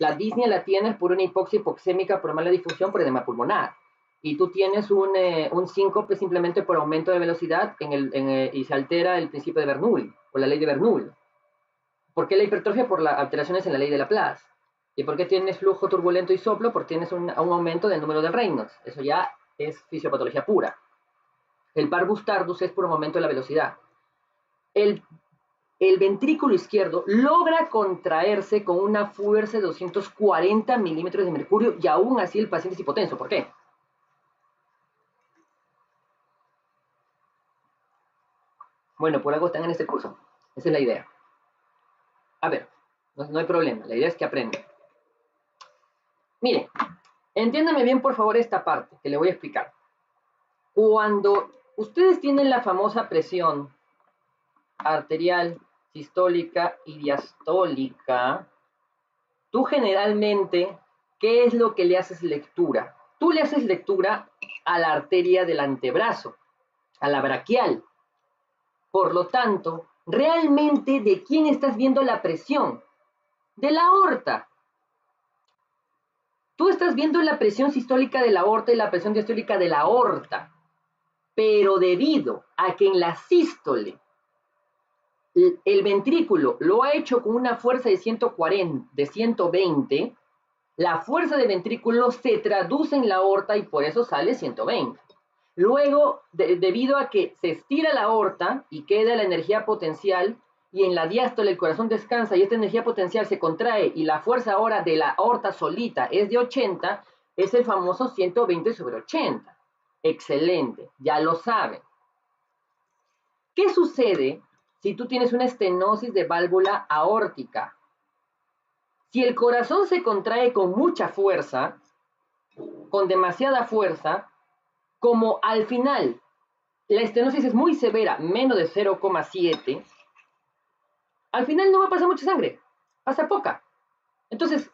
La disnea la tienes por una hipoxia hipoxémica, por mala difusión, por edema pulmonar. Y tú tienes un síncope simplemente por aumento de velocidad y se altera el principio de Bernoulli, o la ley de Bernoulli. ¿Por qué la hipertrofia? Por las alteraciones en la ley de Laplace. ¿Y por qué tienes flujo turbulento y soplo? Porque tienes un aumento del número de Reynolds. Eso ya es fisiopatología pura. El parvus tardus es por un aumento de la velocidad. El ventrículo izquierdo logra contraerse con una fuerza de 240 milímetros de mercurio y aún así el paciente es hipotenso. ¿Por qué? Bueno, por algo están en este curso. Esa es la idea. A ver, no hay problema. La idea es que aprendan. Miren, entiéndanme bien por favor esta parte que le voy a explicar. Cuando ustedes tienen la famosa presión arterial, sistólica y diastólica, tú generalmente, ¿qué es lo que le haces lectura? Tú le haces lectura a la arteria del antebrazo, a la braquial. Por lo tanto, realmente, ¿de quién estás viendo la presión? De la aorta. Tú estás viendo la presión sistólica de la aorta y la presión diastólica de la aorta. Pero debido a que en la sístole el ventrículo lo ha hecho con una fuerza de 140, de 120, la fuerza de ventrículo se traduce en la aorta y por eso sale 120. Luego, debido a que se estira la aorta y queda la energía potencial, y en la diástole el corazón descansa y esta energía potencial se contrae y la fuerza ahora de la aorta solita es de 80, es el famoso 120/80. Excelente, ya lo saben. ¿Qué sucede si tú tienes una estenosis de válvula aórtica? Si el corazón se contrae con mucha fuerza, con demasiada fuerza, como al final la estenosis es muy severa, menos de 0,7, al final no va a pasar mucha sangre, pasa poca. Entonces,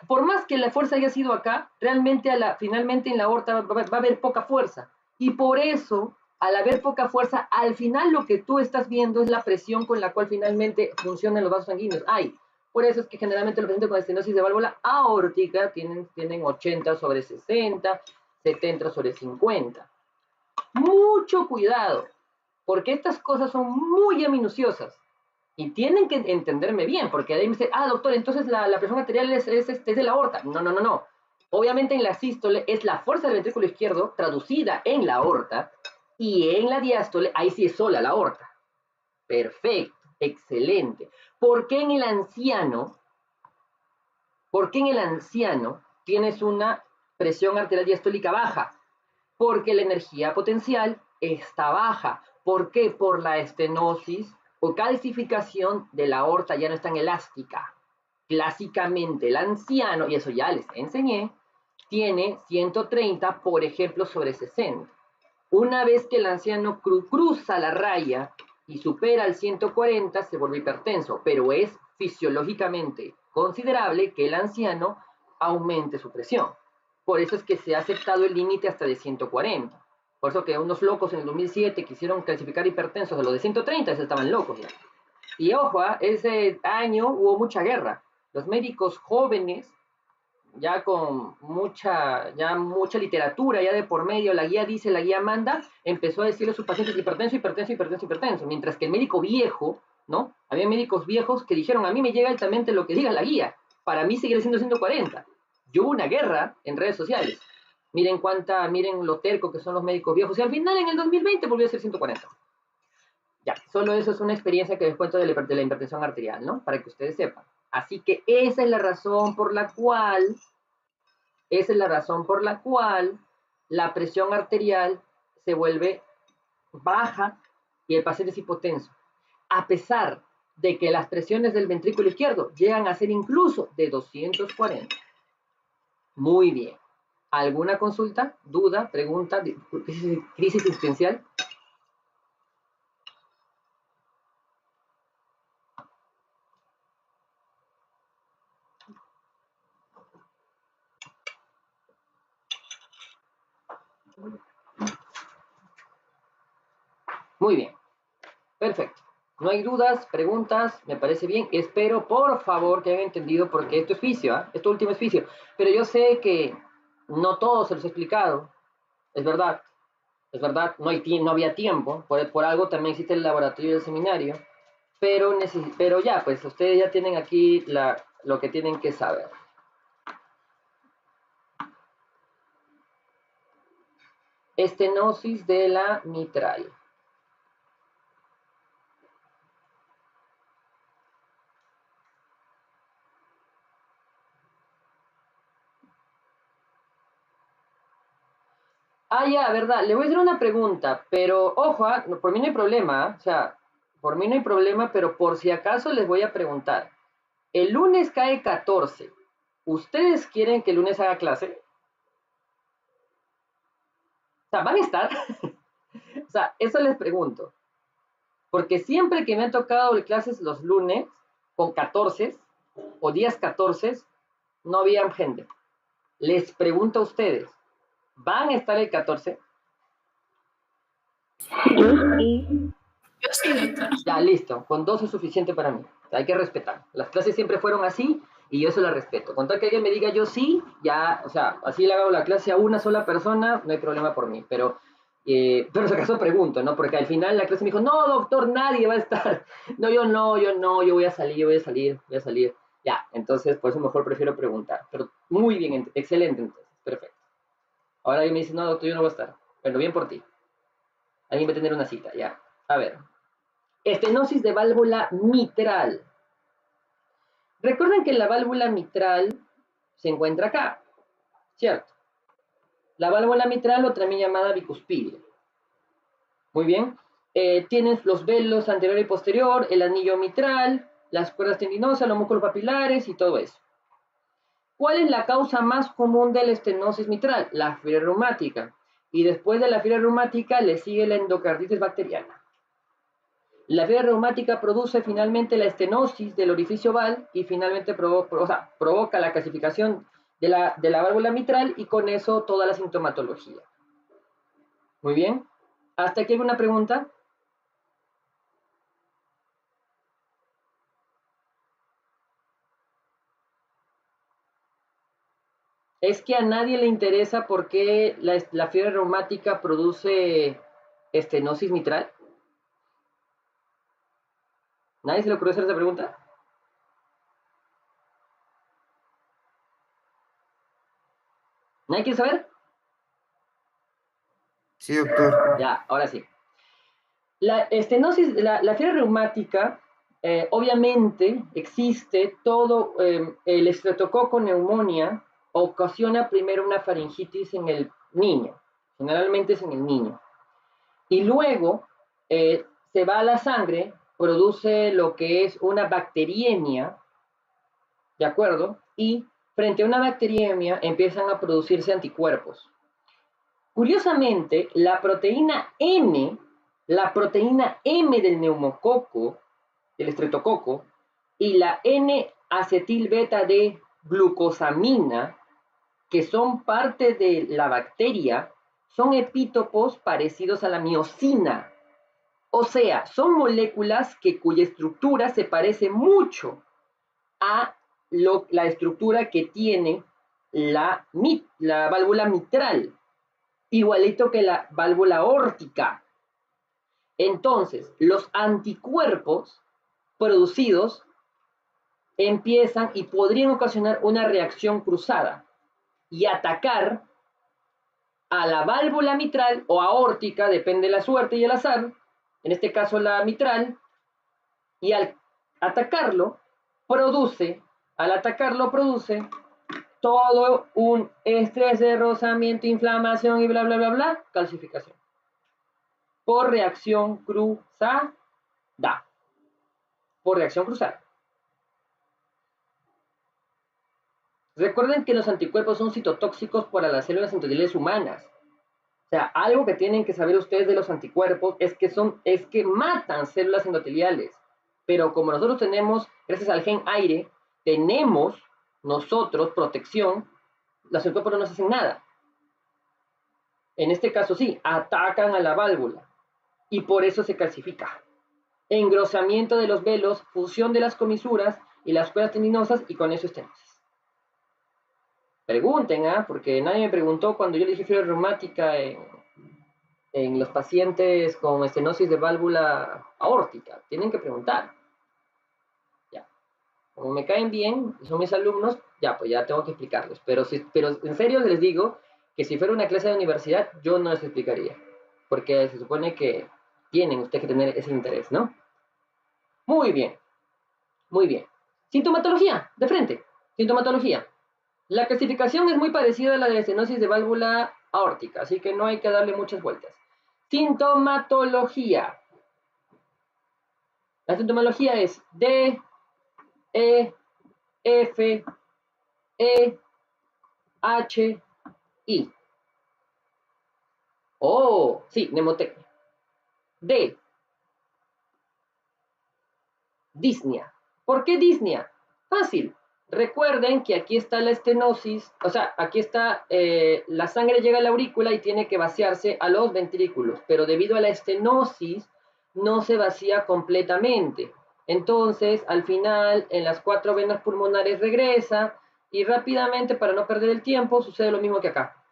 por más que la fuerza haya sido acá, realmente finalmente en la aorta va a haber poca fuerza. Y por eso, al haber poca fuerza, al final lo que tú estás viendo es la presión con la cual finalmente funcionan los vasos sanguíneos. Por eso es que generalmente los pacientes con estenosis de válvula aórtica tienen 80/60, 70/50. Mucho cuidado, porque estas cosas son muy minuciosas y tienen que entenderme bien, porque ahí me dice, doctor, entonces la presión arterial es de la aorta. No. Obviamente en la sístole es la fuerza del ventrículo izquierdo traducida en la aorta, y en la diástole ahí sí es sola la aorta. Perfecto, excelente. ¿Por qué en el anciano tienes una presión arterial diastólica baja? Porque la energía potencial está baja. ¿Por qué? Por la estenosis o calcificación de la aorta ya no es tan elástica. Clásicamente el anciano, y eso ya les enseñé, tiene 130, por ejemplo, sobre 60. Una vez que el anciano cruza la raya y supera el 140, se vuelve hipertenso, pero es fisiológicamente considerable que el anciano aumente su presión. Por eso es que se ha aceptado el límite hasta de 140. Por eso que unos locos en el 2007 quisieron clasificar hipertensos a los de 130, esos estaban locos ya. Y ojo, ese año hubo mucha guerra. Los médicos jóvenes, ya con mucha literatura ya de por medio, la guía dice, la guía manda, empezó a decirle a sus pacientes hipertenso, mientras que el médico viejo ¿no? Había médicos viejos que dijeron, a mí me llega altamente lo que diga la guía, para mí seguirá siendo 140. Y hubo una guerra en redes sociales. Miren lo terco que son los médicos viejos, y al final en el 2020 volvió a ser 140. Ya, solo eso es una experiencia que les cuento de la hipertensión arterial, ¿no? Para que ustedes sepan. Así que esa es la razón por la cual la presión arterial se vuelve baja y el paciente es hipotenso, a pesar de que las presiones del ventrículo izquierdo llegan a ser incluso de 240. Muy bien. ¿Alguna consulta, duda, pregunta, crisis existencial? Muy bien. Perfecto. No hay dudas, preguntas, me parece bien. Espero, por favor, que hayan entendido, porque esto es fisio, ¿eh? Esto último es fisio. Pero yo sé que no todo se los he explicado. Es verdad, no había tiempo. Por algo también existe el laboratorio del seminario. Pero ya, pues ustedes ya tienen aquí lo que tienen que saber. Estenosis de la mitral. Ah, ya, verdad. Le voy a hacer una pregunta, pero ojo, por mí no hay problema, o sea, por mí no hay problema, pero por si acaso les voy a preguntar. El lunes cae 14. ¿Ustedes quieren que el lunes haga clase? O sea, ¿van a estar? O sea, eso les pregunto. Porque siempre que me han tocado clases los lunes con 14 o días 14, no había gente. Les pregunto a ustedes, ¿van a estar el 14? Yo sí, doctor. Ya, listo. Con 2 es suficiente para mí. O sea, hay que respetar. Las clases siempre fueron así y yo se las respeto. Con tal que alguien me diga yo sí, ya, o sea, así le hago la clase a una sola persona, no hay problema por mí. Pero si acaso pregunto, ¿no? Porque al final la clase me dijo, no, doctor, nadie va a estar. No, yo voy a salir. Ya, entonces, por eso mejor prefiero preguntar. Pero muy bien, excelente entonces, perfecto. Ahora alguien me dice, no, doctor, yo no voy a estar. Bueno, bien por ti. Alguien va a tener una cita, ya. A ver. Estenosis de válvula mitral. Recuerden que la válvula mitral se encuentra acá, ¿cierto? La válvula mitral, o también llamada bicuspidia. Muy bien. Tienes los velos anterior y posterior, el anillo mitral, las cuerdas tendinosas, los músculos papilares y todo eso. ¿Cuál es la causa más común de la estenosis mitral? La fiebre reumática. Y después de la fiebre reumática le sigue la endocarditis bacteriana. La fiebre reumática produce finalmente la estenosis del orificio val y finalmente provoca la calcificación de la válvula mitral y con eso toda la sintomatología. Muy bien. ¿Hasta aquí alguna pregunta? Es que a nadie le interesa por qué la fiebre reumática produce estenosis mitral. ¿Nadie se le ocurrió hacer esa pregunta? ¿Nadie quiere saber? Sí, doctor. Ya, ahora sí. La estenosis, la fiebre reumática, obviamente existe todo, el estreptococo neumonía ocasiona primero una faringitis en el niño, generalmente es en el niño, y luego se va a la sangre, produce lo que es una bacteriemia, ¿de acuerdo? Y frente a una bacteriemia empiezan a producirse anticuerpos. Curiosamente, la proteína M del neumococo, del estreptococo, y la N-acetilbeta de glucosamina, que son parte de la bacteria, son epítopos parecidos a la miosina. O sea, son moléculas cuya estructura se parece mucho a la estructura que tiene la válvula mitral, igualito que la válvula aórtica. Entonces, los anticuerpos producidos empiezan y podrían ocasionar una reacción cruzada y atacar a la válvula mitral o aórtica, depende de la suerte y el azar, en este caso la mitral, y al atacarlo produce todo un estrés de rozamiento, inflamación y bla, bla, bla, bla, calcificación. Por reacción cruzada. Por reacción cruzada. Recuerden que los anticuerpos son citotóxicos para las células endoteliales humanas. O sea, algo que tienen que saber ustedes de los anticuerpos es que matan células endoteliales. Pero como nosotros tenemos, gracias al gen aire, tenemos nosotros protección, los anticuerpos no nos hacen nada. En este caso sí, atacan a la válvula y por eso se calcifica. Engrosamiento de los velos, fusión de las comisuras y las cuerdas tendinosas y con eso estenosis. Pregunten, porque nadie me preguntó cuando yo le dije fiebre reumática en los pacientes con estenosis de válvula aórtica. Tienen que preguntar. Ya. Como me caen bien, son mis alumnos, ya, pues ya tengo que explicarles. Pero en serio les digo que si fuera una clase de universidad, yo no les explicaría. Porque se supone que tienen ustedes que tener ese interés, ¿no? Muy bien. Muy bien. Sintomatología, de frente. Sintomatología. La clasificación es muy parecida a la de la estenosis de válvula aórtica, así que no hay que darle muchas vueltas. Sintomatología. La sintomatología es D, E, F, E, H, I. Oh, sí, mnemotecnia. D. Disnea. ¿Por qué disnea? Fácil. Recuerden que aquí está la estenosis, o sea, aquí está, la sangre llega a la aurícula y tiene que vaciarse a los ventrículos, pero debido a la estenosis no se vacía completamente. Entonces, al final, en las 4 venas pulmonares regresa y rápidamente, para no perder el tiempo, sucede lo mismo que acá.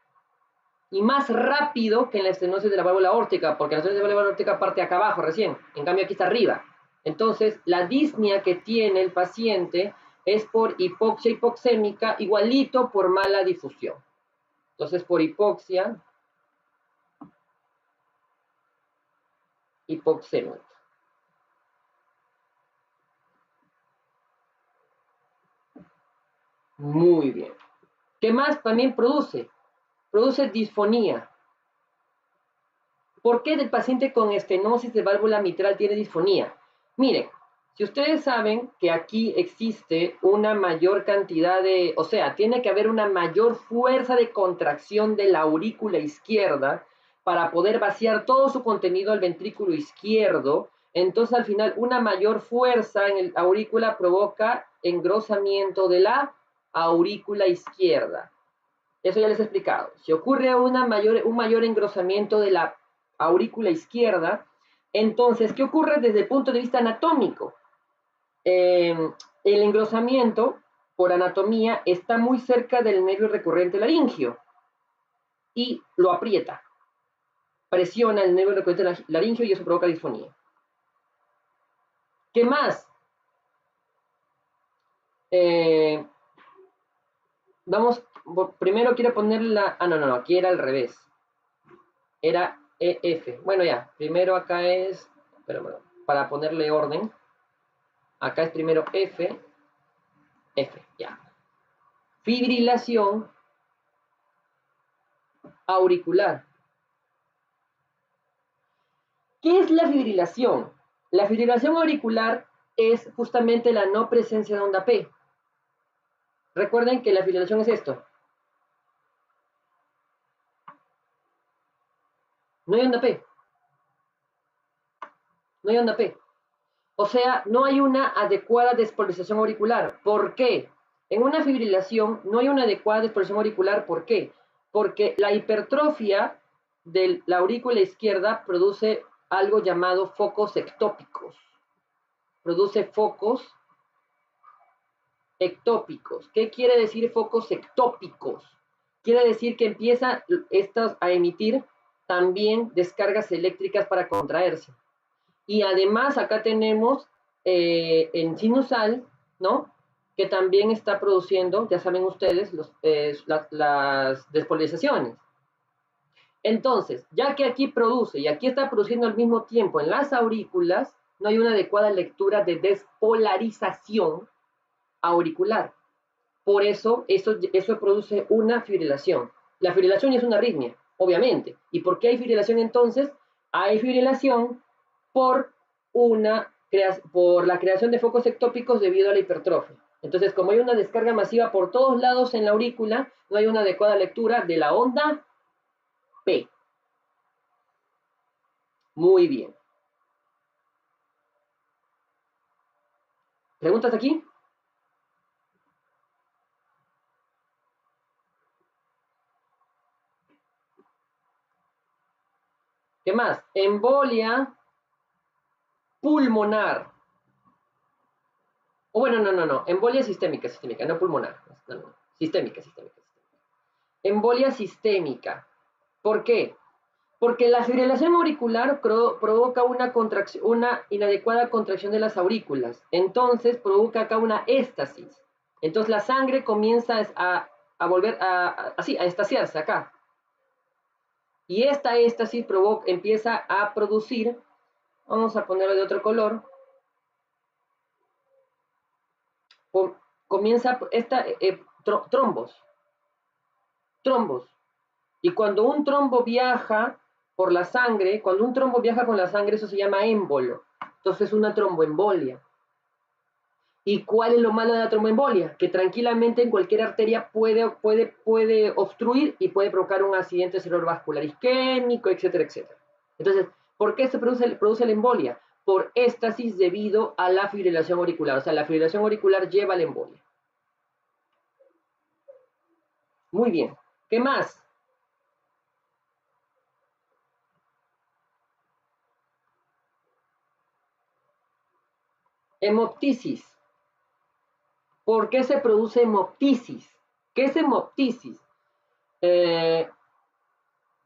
Y más rápido que en la estenosis de la válvula aórtica, porque la estenosis de la válvula aórtica parte acá abajo recién, en cambio aquí está arriba. Entonces, la disnea que tiene el paciente es por hipoxia hipoxémica, igualito por mala difusión. Entonces, por hipoxia hipoxémica. Muy bien. ¿Qué más también produce? Produce disfonía. ¿Por qué el paciente con estenosis de válvula mitral tiene disfonía? Miren, si ustedes saben que aquí existe una mayor cantidad de, o sea, tiene que haber una mayor fuerza de contracción de la aurícula izquierda para poder vaciar todo su contenido al ventrículo izquierdo, entonces al final una mayor fuerza en el aurícula provoca engrosamiento de la aurícula izquierda. Eso ya les he explicado. Si ocurre un mayor engrosamiento de la aurícula izquierda, entonces, ¿qué ocurre desde el punto de vista anatómico? El engrosamiento, por anatomía, está muy cerca del nervio recurrente laringio y lo aprieta, presiona el nervio recurrente laringio y eso provoca disfonía. ¿Qué más? Primero quiero poner la... no, aquí era al revés. Era EF. Bueno, ya, primero acá es... Pero para ponerle orden. Acá es primero F, ya. Fibrilación auricular. ¿Qué es la fibrilación? La fibrilación auricular es justamente la no presencia de onda P. Recuerden que la fibrilación es esto. No hay onda P. No hay onda P. O sea, no hay una adecuada despolarización auricular. ¿Por qué? En una fibrilación no hay una adecuada despolarización auricular. ¿Por qué? Porque la hipertrofia de la aurícula izquierda produce algo llamado focos ectópicos. Produce focos ectópicos. ¿Qué quiere decir focos ectópicos? Quiere decir que empiezan estas a emitir también descargas eléctricas para contraerse. Y además acá tenemos en sinusal, ¿no? Que también está produciendo, ya saben ustedes, las despolarizaciones. Entonces, ya que aquí produce y aquí está produciendo al mismo tiempo en las aurículas, no hay una adecuada lectura de despolarización auricular. Por eso, eso produce una fibrilación. La fibrilación es una arritmia, obviamente. ¿Y por qué hay fibrilación entonces? Hay fibrilación por, por la creación de focos ectópicos debido a la hipertrofia. Entonces, como hay una descarga masiva por todos lados en la aurícula, no hay una adecuada lectura de la onda P. Muy bien. ¿Preguntas aquí? ¿Qué más? Embolia pulmonar. O bueno, no. Embolia sistémica, no pulmonar. No. Sistémica. Embolia sistémica. ¿Por qué? Porque la fibrilación auricular provoca una inadecuada contracción de las aurículas. Entonces provoca acá una éstasis. Entonces la sangre comienza a volver a estasiarse acá. Y esta éstasis empieza a producir, vamos a ponerlo de otro color, comienza trombos. Y cuando un trombo viaja por la sangre, eso se llama émbolo. Entonces es una tromboembolia. ¿Y cuál es lo malo de la tromboembolia? Que tranquilamente en cualquier arteria puede obstruir y puede provocar un accidente cerebrovascular isquémico, etcétera. Entonces, ¿por qué se produce la embolia? Por éstasis debido a la fibrilación auricular. O sea, la fibrilación auricular lleva a la embolia. Muy bien. ¿Qué más? Hemoptisis. ¿Por qué se produce hemoptisis? ¿Qué es hemoptisis?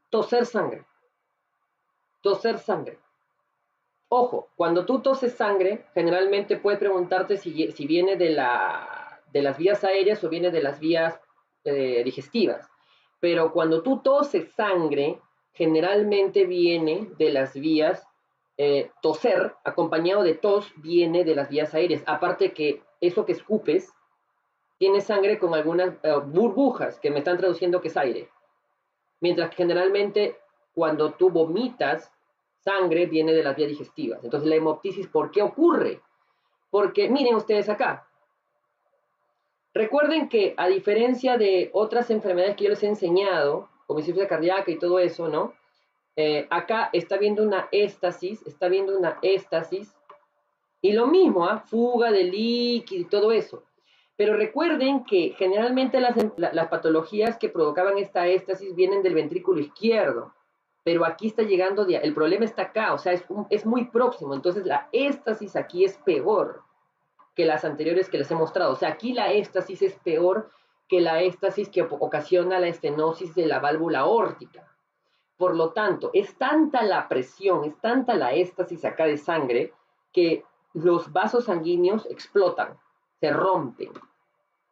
Toser sangre. Ojo, cuando tú toses sangre, generalmente puedes preguntarte si viene de las vías aéreas o viene de las vías digestivas. Pero cuando tú toses sangre, generalmente viene de las vías, toser acompañado de tos viene de las vías aéreas. Aparte que eso que escupes tiene sangre con algunas burbujas que me están traduciendo que es aire. Mientras que generalmente cuando tú vomitas, sangre viene de las vías digestivas. Entonces la hemoptisis, ¿por qué ocurre? Porque miren ustedes acá. Recuerden que a diferencia de otras enfermedades que yo les he enseñado, como insuficiencia cardíaca y todo eso, ¿no? Acá está viendo una éstasis, y lo mismo, fuga de líquido y todo eso. Pero recuerden que generalmente las patologías que provocaban esta éstasis vienen del ventrículo izquierdo, pero aquí está llegando, el problema está acá, o sea, es muy próximo, entonces la éstasis aquí es peor que las anteriores que les he mostrado, o sea, aquí la éstasis es peor que la éstasis que ocasiona la estenosis de la válvula aórtica. Por lo tanto, es tanta la presión, es tanta la éstasis acá de sangre, que los vasos sanguíneos explotan, se rompen.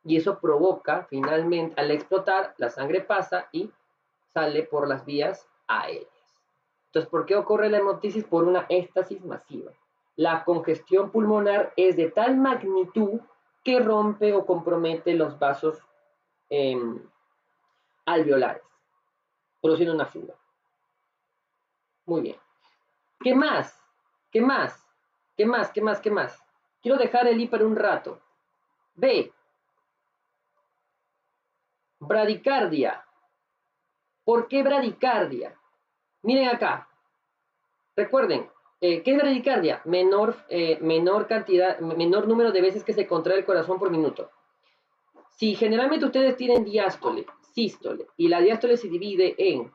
Y eso provoca, finalmente, al explotar, la sangre pasa y sale por las vías aéreas. Entonces, ¿por qué ocurre la hemoptisis? Por una éstasis masiva. La congestión pulmonar es de tal magnitud que rompe o compromete los vasos alveolares, produciendo una fuga. Muy bien. ¿Qué más? Quiero dejar el I para un rato. B. Bradicardia. ¿Por qué bradicardia? Miren acá. Recuerden, ¿qué es bradicardia? Menor número de veces que se contrae el corazón por minuto. Si generalmente ustedes tienen diástole, sístole, y la diástole se divide en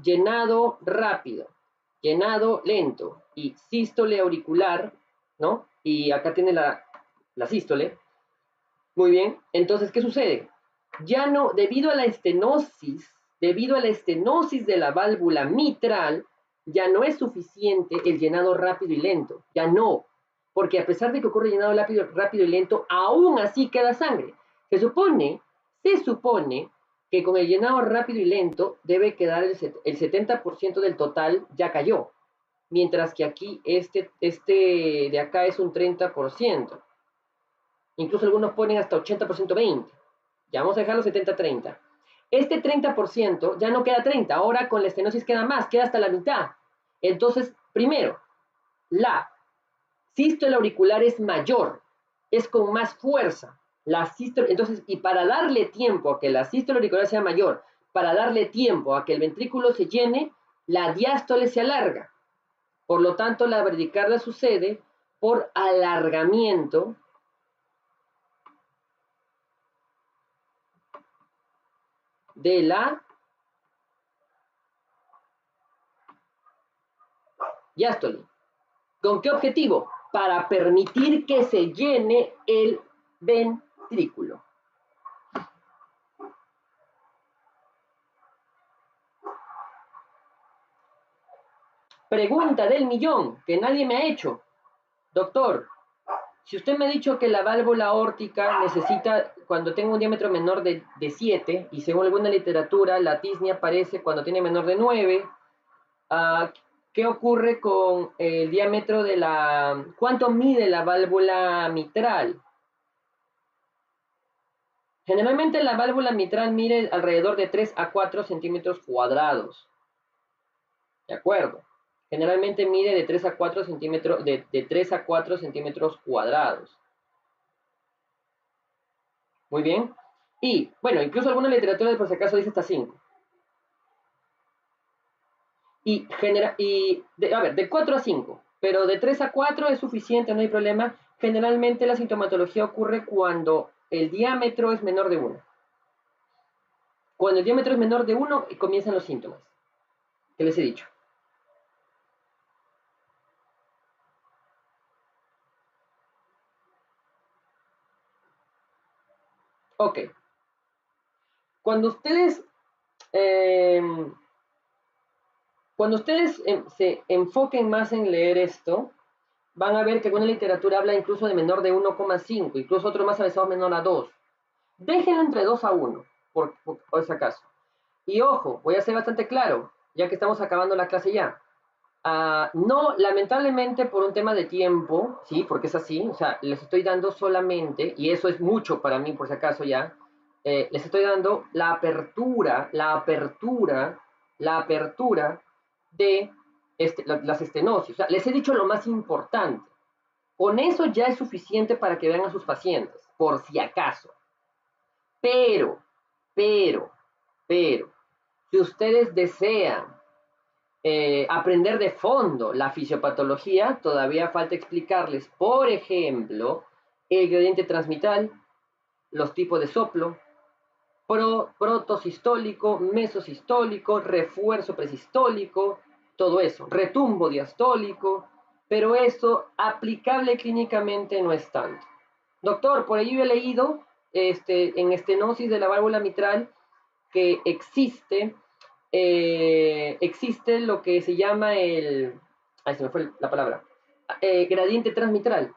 llenado rápido, llenado lento y sístole auricular, ¿no? Y acá tiene la sístole. Muy bien, entonces, ¿qué sucede? Ya no, debido a la estenosis de la válvula mitral, ya no es suficiente el llenado rápido y lento, ya no. porque a pesar de que ocurre llenado rápido y lento, aún así queda sangre. Se supone que con el llenado rápido y lento debe quedar el 70% del total ya cayó, mientras que aquí este de acá es un 30%. Incluso algunos ponen hasta 80%, 20%. Ya vamos a dejarlo 70-30. Este 30% ya no queda 30, ahora con la estenosis queda más, queda hasta la mitad. Entonces, primero, la sístole auricular es mayor, es con más fuerza. Entonces, y para darle tiempo a que la sístole auricular sea mayor, para darle tiempo a que el ventrículo se llene, la diástole se alarga. Por lo tanto, la bradicardia sucede por alargamiento de la diástole. ¿Con qué objetivo? Para permitir que se llene el ventrículo. Pregunta del millón que nadie me ha hecho. Doctor, si usted me ha dicho que la válvula aórtica necesita, cuando tenga un diámetro menor de 7, y según alguna literatura, la tisnia aparece cuando tiene menor de 9, ¿qué ocurre con el diámetro de la... ¿Cuánto mide la válvula mitral? Generalmente la válvula mitral mide alrededor de 3 a 4 centímetros cuadrados. ¿De acuerdo? Generalmente mide de 3 a 4 centímetros, de 3 a 4 centímetros cuadrados. Muy bien. Y, bueno, incluso alguna literatura por si acaso dice hasta 5. A ver, de 4 a 5, pero de 3 a 4 es suficiente, no hay problema. Generalmente la sintomatología ocurre cuando el diámetro es menor de 1. Cuando el diámetro es menor de 1, comienzan los síntomas que les he dicho. Ok. Cuando ustedes se enfoquen más en leer esto, van a ver que alguna literatura habla incluso de menor de 1,5, incluso otro más avanzado menor a 2. Déjenlo entre 2 a 1, por si acaso. Y ojo, voy a ser bastante claro, ya que estamos acabando la clase ya. No, lamentablemente por un tema de tiempo, sí, porque es así, o sea, les estoy dando solamente, y eso es mucho para mí por si acaso ya, les estoy dando la apertura de las estenosis. O sea, les he dicho lo más importante. Con eso ya es suficiente para que vean a sus pacientes, por si acaso. Pero, si ustedes desean aprender de fondo la fisiopatología, todavía falta explicarles, por ejemplo, el gradiente transmitral, los tipos de soplo, protosistólico, mesosistólico, refuerzo presistólico, todo eso, retumbo diastólico, pero eso aplicable clínicamente no es tanto. Doctor, por ahí yo he leído en estenosis de la válvula mitral que existe lo que se llama se me fue la palabra, gradiente transmitral,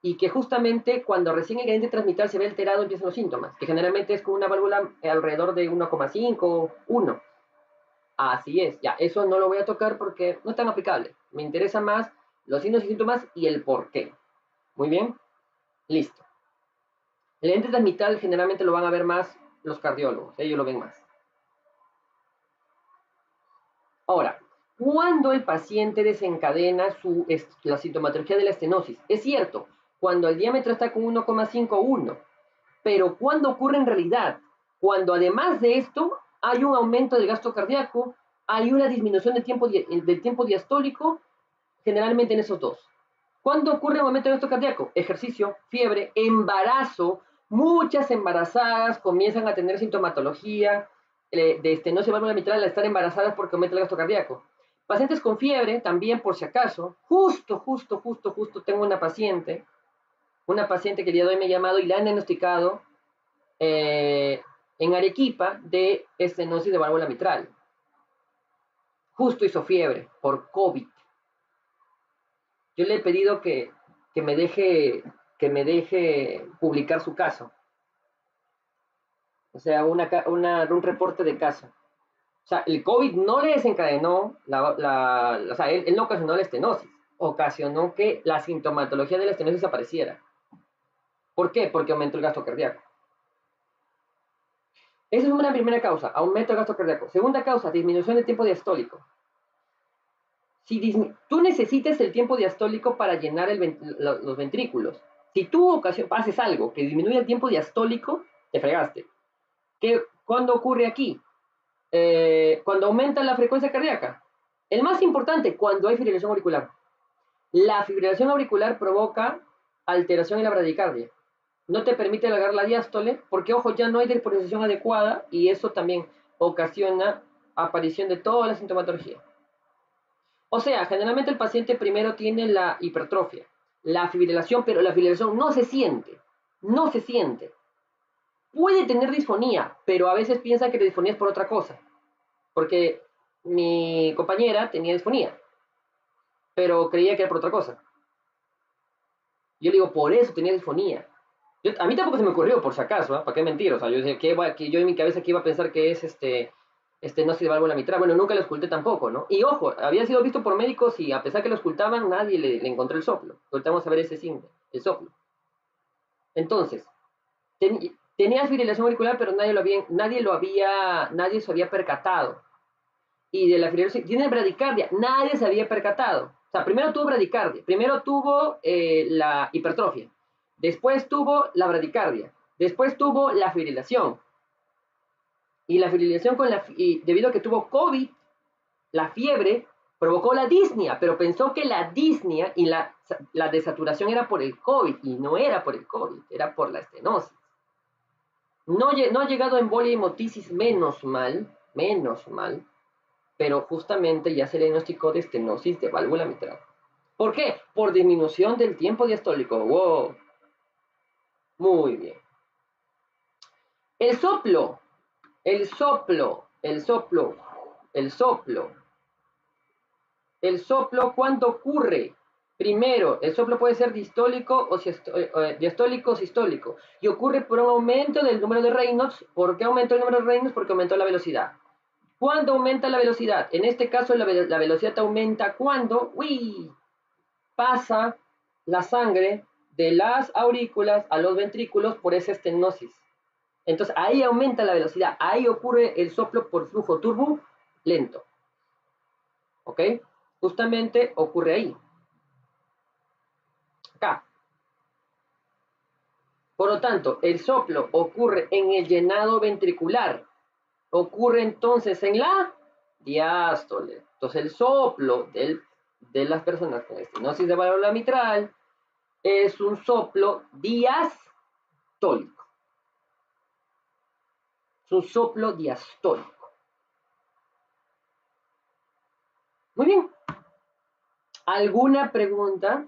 y que justamente cuando recién el gradiente transmitral se ve alterado empiezan los síntomas, que generalmente es con una válvula alrededor de 1,5, 1. Así es, ya, eso no lo voy a tocar porque no es tan aplicable. Me interesa más los signos y síntomas y el por qué. Muy bien, listo. El gradiente transmitral generalmente lo van a ver más los cardiólogos, ellos lo ven más. Ahora, ¿cuándo el paciente desencadena la sintomatología de la estenosis? Es cierto, cuando el diámetro está con 1,51, pero ¿cuándo ocurre en realidad? Cuando además de esto hay un aumento del gasto cardíaco, hay una disminución del tiempo diastólico, generalmente en esos dos. ¿Cuándo ocurre un aumento del gasto cardíaco? Ejercicio, fiebre, embarazo. Muchas embarazadas comienzan a tener sintomatología de estenosis de válvula mitral al estar embarazadas porque aumenta el gasto cardíaco. Pacientes con fiebre, también por si acaso, justo tengo una paciente que el día de hoy me ha llamado y le han diagnosticado en Arequipa de estenosis de válvula mitral. Justo hizo fiebre por COVID. Yo le he pedido que que me deje publicar su caso. O sea, un reporte de caso. O sea, el COVID no le desencadenó, o sea, él no ocasionó la estenosis, ocasionó que la sintomatología de la estenosis apareciera. ¿Por qué? Porque aumentó el gasto cardíaco. Esa es una primera causa, aumento del gasto cardíaco. Segunda causa, disminución del tiempo diastólico. Si tú necesitas el tiempo diastólico para llenar los ventrículos. Si tú haces algo que disminuye el tiempo diastólico, te fregaste. ¿Cuándo ocurre aquí? Cuando aumenta la frecuencia cardíaca. El más importante, cuando hay fibrilación auricular. La fibrilación auricular provoca alteración en la bradicardia. No te permite alargar la diástole porque, ojo, ya no hay despolarización adecuada y eso también ocasiona aparición de toda la sintomatología. O sea, generalmente el paciente primero tiene la hipertrofia, la fibrilación, pero la fibrilación no se siente. No se siente. Puede tener disfonía, pero a veces piensa que la disfonía es por otra cosa. Porque mi compañera tenía disfonía, pero creía que era por otra cosa. Yo le digo, por eso tenía disfonía. A mí tampoco se me ocurrió, por si acaso, ¿eh? ¿Para qué mentir? O sea, yo decía, que yo en mi cabeza que iba a pensar que es no sé, de válvula mitral. Bueno, nunca lo oculté tampoco, ¿no? Y ojo, había sido visto por médicos y a pesar que lo ocultaban, nadie le encontró el soplo. Ahorita vamos a ver ese símbolo, el soplo. Entonces, tenía fibrilación auricular, pero nadie se había percatado. Y de la fibrilación, tiene bradicardia, nadie se había percatado. O sea, primero tuvo bradicardia, primero tuvo la hipertrofia, después tuvo la bradicardia, después tuvo la fibrilación. Y la fibrilación debido a que tuvo COVID, la fiebre provocó la disnea, pero pensó que la disnea y la desaturación era por el COVID, y no era por el COVID, era por la estenosis. No ha llegado a embolia y hemotisis, menos mal, pero justamente ya se le diagnosticó de estenosis de válvula mitral. ¿Por qué? Por disminución del tiempo diastólico. ¡Wow! Muy bien. El soplo, ¿cuándo ocurre? Primero, el soplo puede ser diastólico o sistólico, y ocurre por un aumento del número de Reynolds. ¿Por qué aumentó el número de Reynolds? Porque aumentó la velocidad. ¿Cuándo aumenta la velocidad? En este caso, la velocidad aumenta cuando pasa la sangre de las aurículas a los ventrículos por esa estenosis. Entonces, ahí aumenta la velocidad. Ahí ocurre el soplo por flujo turbulento. ¿Ok? Justamente ocurre ahí. Acá. Por lo tanto, el soplo ocurre en el llenado ventricular. Ocurre entonces en la diástole. Entonces, el soplo de las personas con estenosis de válvula mitral es un soplo diastólico. Es un soplo diastólico. Muy bien. ¿Alguna pregunta?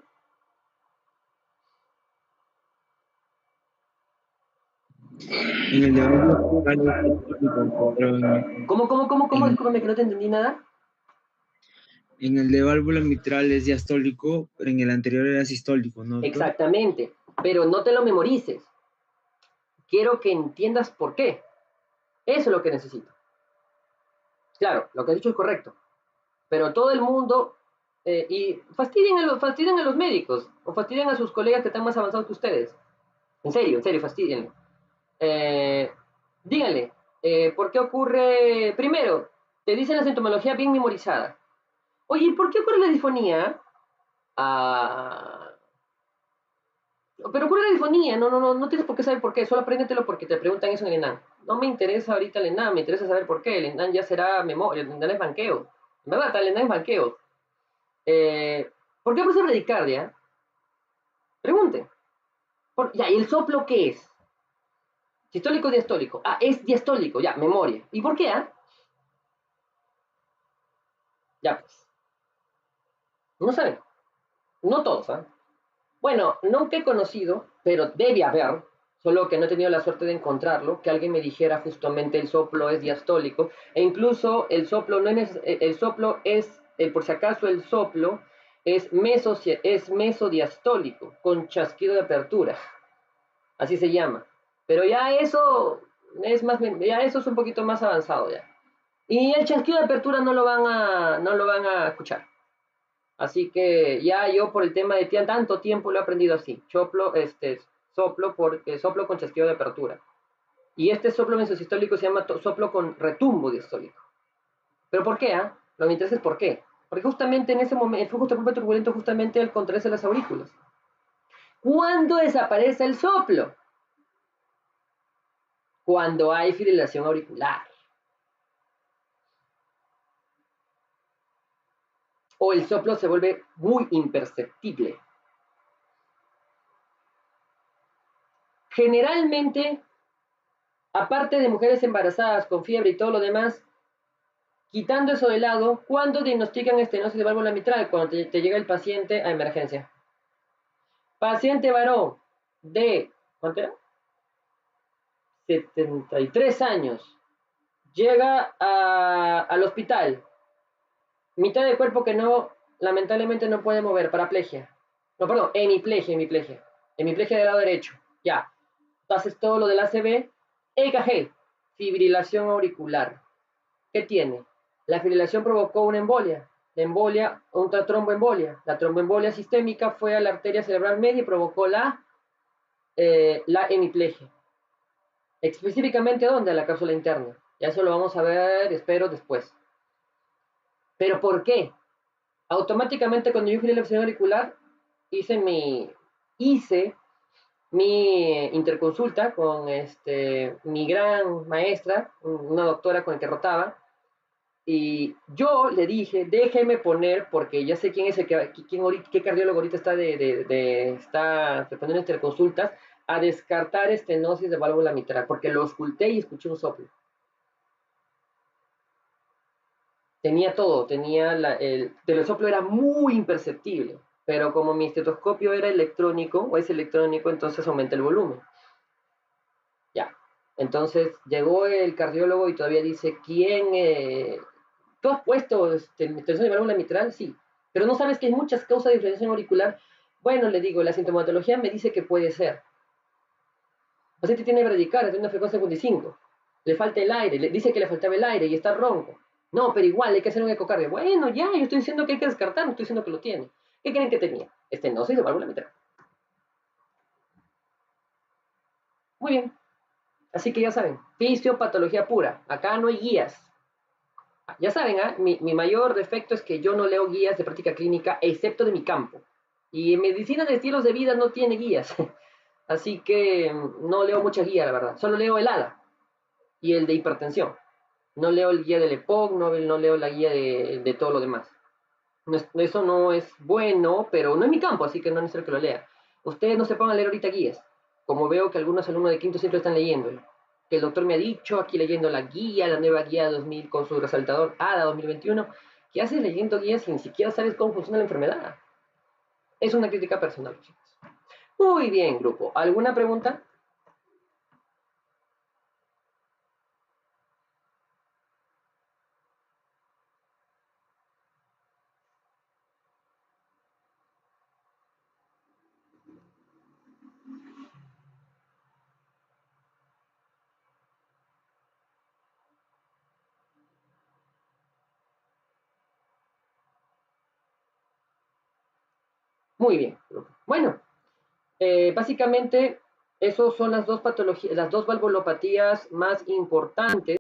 En el de válvula ¿Cómo? Discúlpame que no te entendí nada. En el de válvula mitral es diastólico, pero en el anterior era sistólico, ¿no? Exactamente, pero no te lo memorices. Quiero que entiendas por qué. Eso es lo que necesito. Claro, lo que has dicho es correcto, pero todo el mundo, y fastidian a los médicos, o fastidian a sus colegas que están más avanzados que ustedes. En serio, fastidienlo. Díganle, ¿por qué ocurre? Primero, te dicen la sintomología bien memorizada. Oye, ¿por qué ocurre la disfonía? Pero ocurre la disfonía, no tienes por qué saber por qué, solo apréndetelo porque te preguntan eso en el ENAM. No me interesa ahorita el ENAM, me interesa saber por qué. El ENAM ya será memoria, el ENAM es banqueo. En verdad, el ENAM es banqueo. ¿Por qué ocurre bradicardia? Pregunten. ¿Y el soplo qué es? ¿Sistólico o diastólico? Es diastólico, ya, memoria. ¿Y por qué? Ya pues. No saben. No todos, Bueno, nunca he conocido, pero debe haber, solo que no he tenido la suerte de encontrarlo, que alguien me dijera justamente el soplo es diastólico, e incluso el soplo no es, por si acaso el soplo es mesodiastólico, con chasquido de apertura. Así se llama. Pero ya eso es un poquito más avanzado ya. Y el chasquido de apertura no lo van a escuchar. Así que ya yo por el tema de tanto tiempo lo he aprendido así. Soplo con chasquido de apertura. Y este soplo mesodiastólico se llama soplo con retumbo diastólico. ¿Pero por qué? Lo que me interesa es por qué. Porque justamente en ese momento, el flujo de turbulento justamente al contraerse las aurículas. ¿Cuándo desaparece el soplo? Cuando hay fibrilación auricular. O el soplo se vuelve muy imperceptible. Generalmente, aparte de mujeres embarazadas con fiebre y todo lo demás, quitando eso de lado, ¿cuándo diagnostican estenosis de válvula mitral? Cuando te llega el paciente a emergencia. Paciente varón de, ¿cuánto era? 73 años. Llega al hospital. Mitad del cuerpo que lamentablemente no puede mover, paraplegia. No, perdón, hemiplegia. Hemiplegia del lado derecho. Ya. Haces todo lo del ACV. EKG, fibrilación auricular. ¿Qué tiene? La fibrilación provocó una embolia. La embolia, otra tromboembolia. La tromboembolia sistémica fue a la arteria cerebral media y provocó la hemiplegia. Específicamente, ¿dónde? A la cápsula interna. Ya eso lo vamos a ver, espero, después. ¿Pero por qué? Automáticamente cuando yo fui a la fibrilación auricular, hice mi interconsulta con mi gran maestra, una doctora con la que rotaba, y yo le dije, déjeme poner, porque ya sé quién es qué cardiólogo ahorita está respondiendo interconsultas, a descartar estenosis de válvula mitral, porque lo oculté y escuché un soplo. Tenía todo, el soplo era muy imperceptible, pero como mi estetoscopio era electrónico, o es electrónico, entonces aumenta el volumen. Ya, entonces llegó el cardiólogo y todavía dice, ¿tú has puesto tensión de válvula mitral? Sí, pero no sabes que hay muchas causas de inflamación auricular. Bueno, le digo, la sintomatología me dice que puede ser. El paciente tiene bradicardia, tiene una frecuencia 55, le falta el aire, le dice que le faltaba el aire y está ronco. No, pero igual hay que hacer un ecocardio. Bueno, ya, yo estoy diciendo que hay que descartar, no estoy diciendo que lo tiene. ¿Qué creen que tenía? Estenosis de válvula mitral. Muy bien. Así que ya saben, fisiopatología pura. Acá no hay guías. Ya saben, mi mayor defecto es que yo no leo guías de práctica clínica, excepto de mi campo. Y en medicina de estilos de vida no tiene guías. Así que no leo muchas guías, la verdad. Solo leo el ALA y el de hipertensión. No leo el guía del EPOC, no leo la guía de todo lo demás. Eso no es bueno, pero no es mi campo, así que no es necesario que lo lea. Ustedes no se pongan a leer ahorita guías, como veo que algunos alumnos de quinto ciclo están leyendo. Que el doctor me ha dicho, aquí leyendo la guía, la nueva guía 2000 con su resaltador ADA 2021. ¿Qué haces leyendo guías si ni siquiera sabes cómo funciona la enfermedad? Es una crítica personal, chicos. Muy bien, grupo. ¿Alguna pregunta? Muy bien. Bueno, básicamente, esas son las dos patologías, las dos valvulopatías más importantes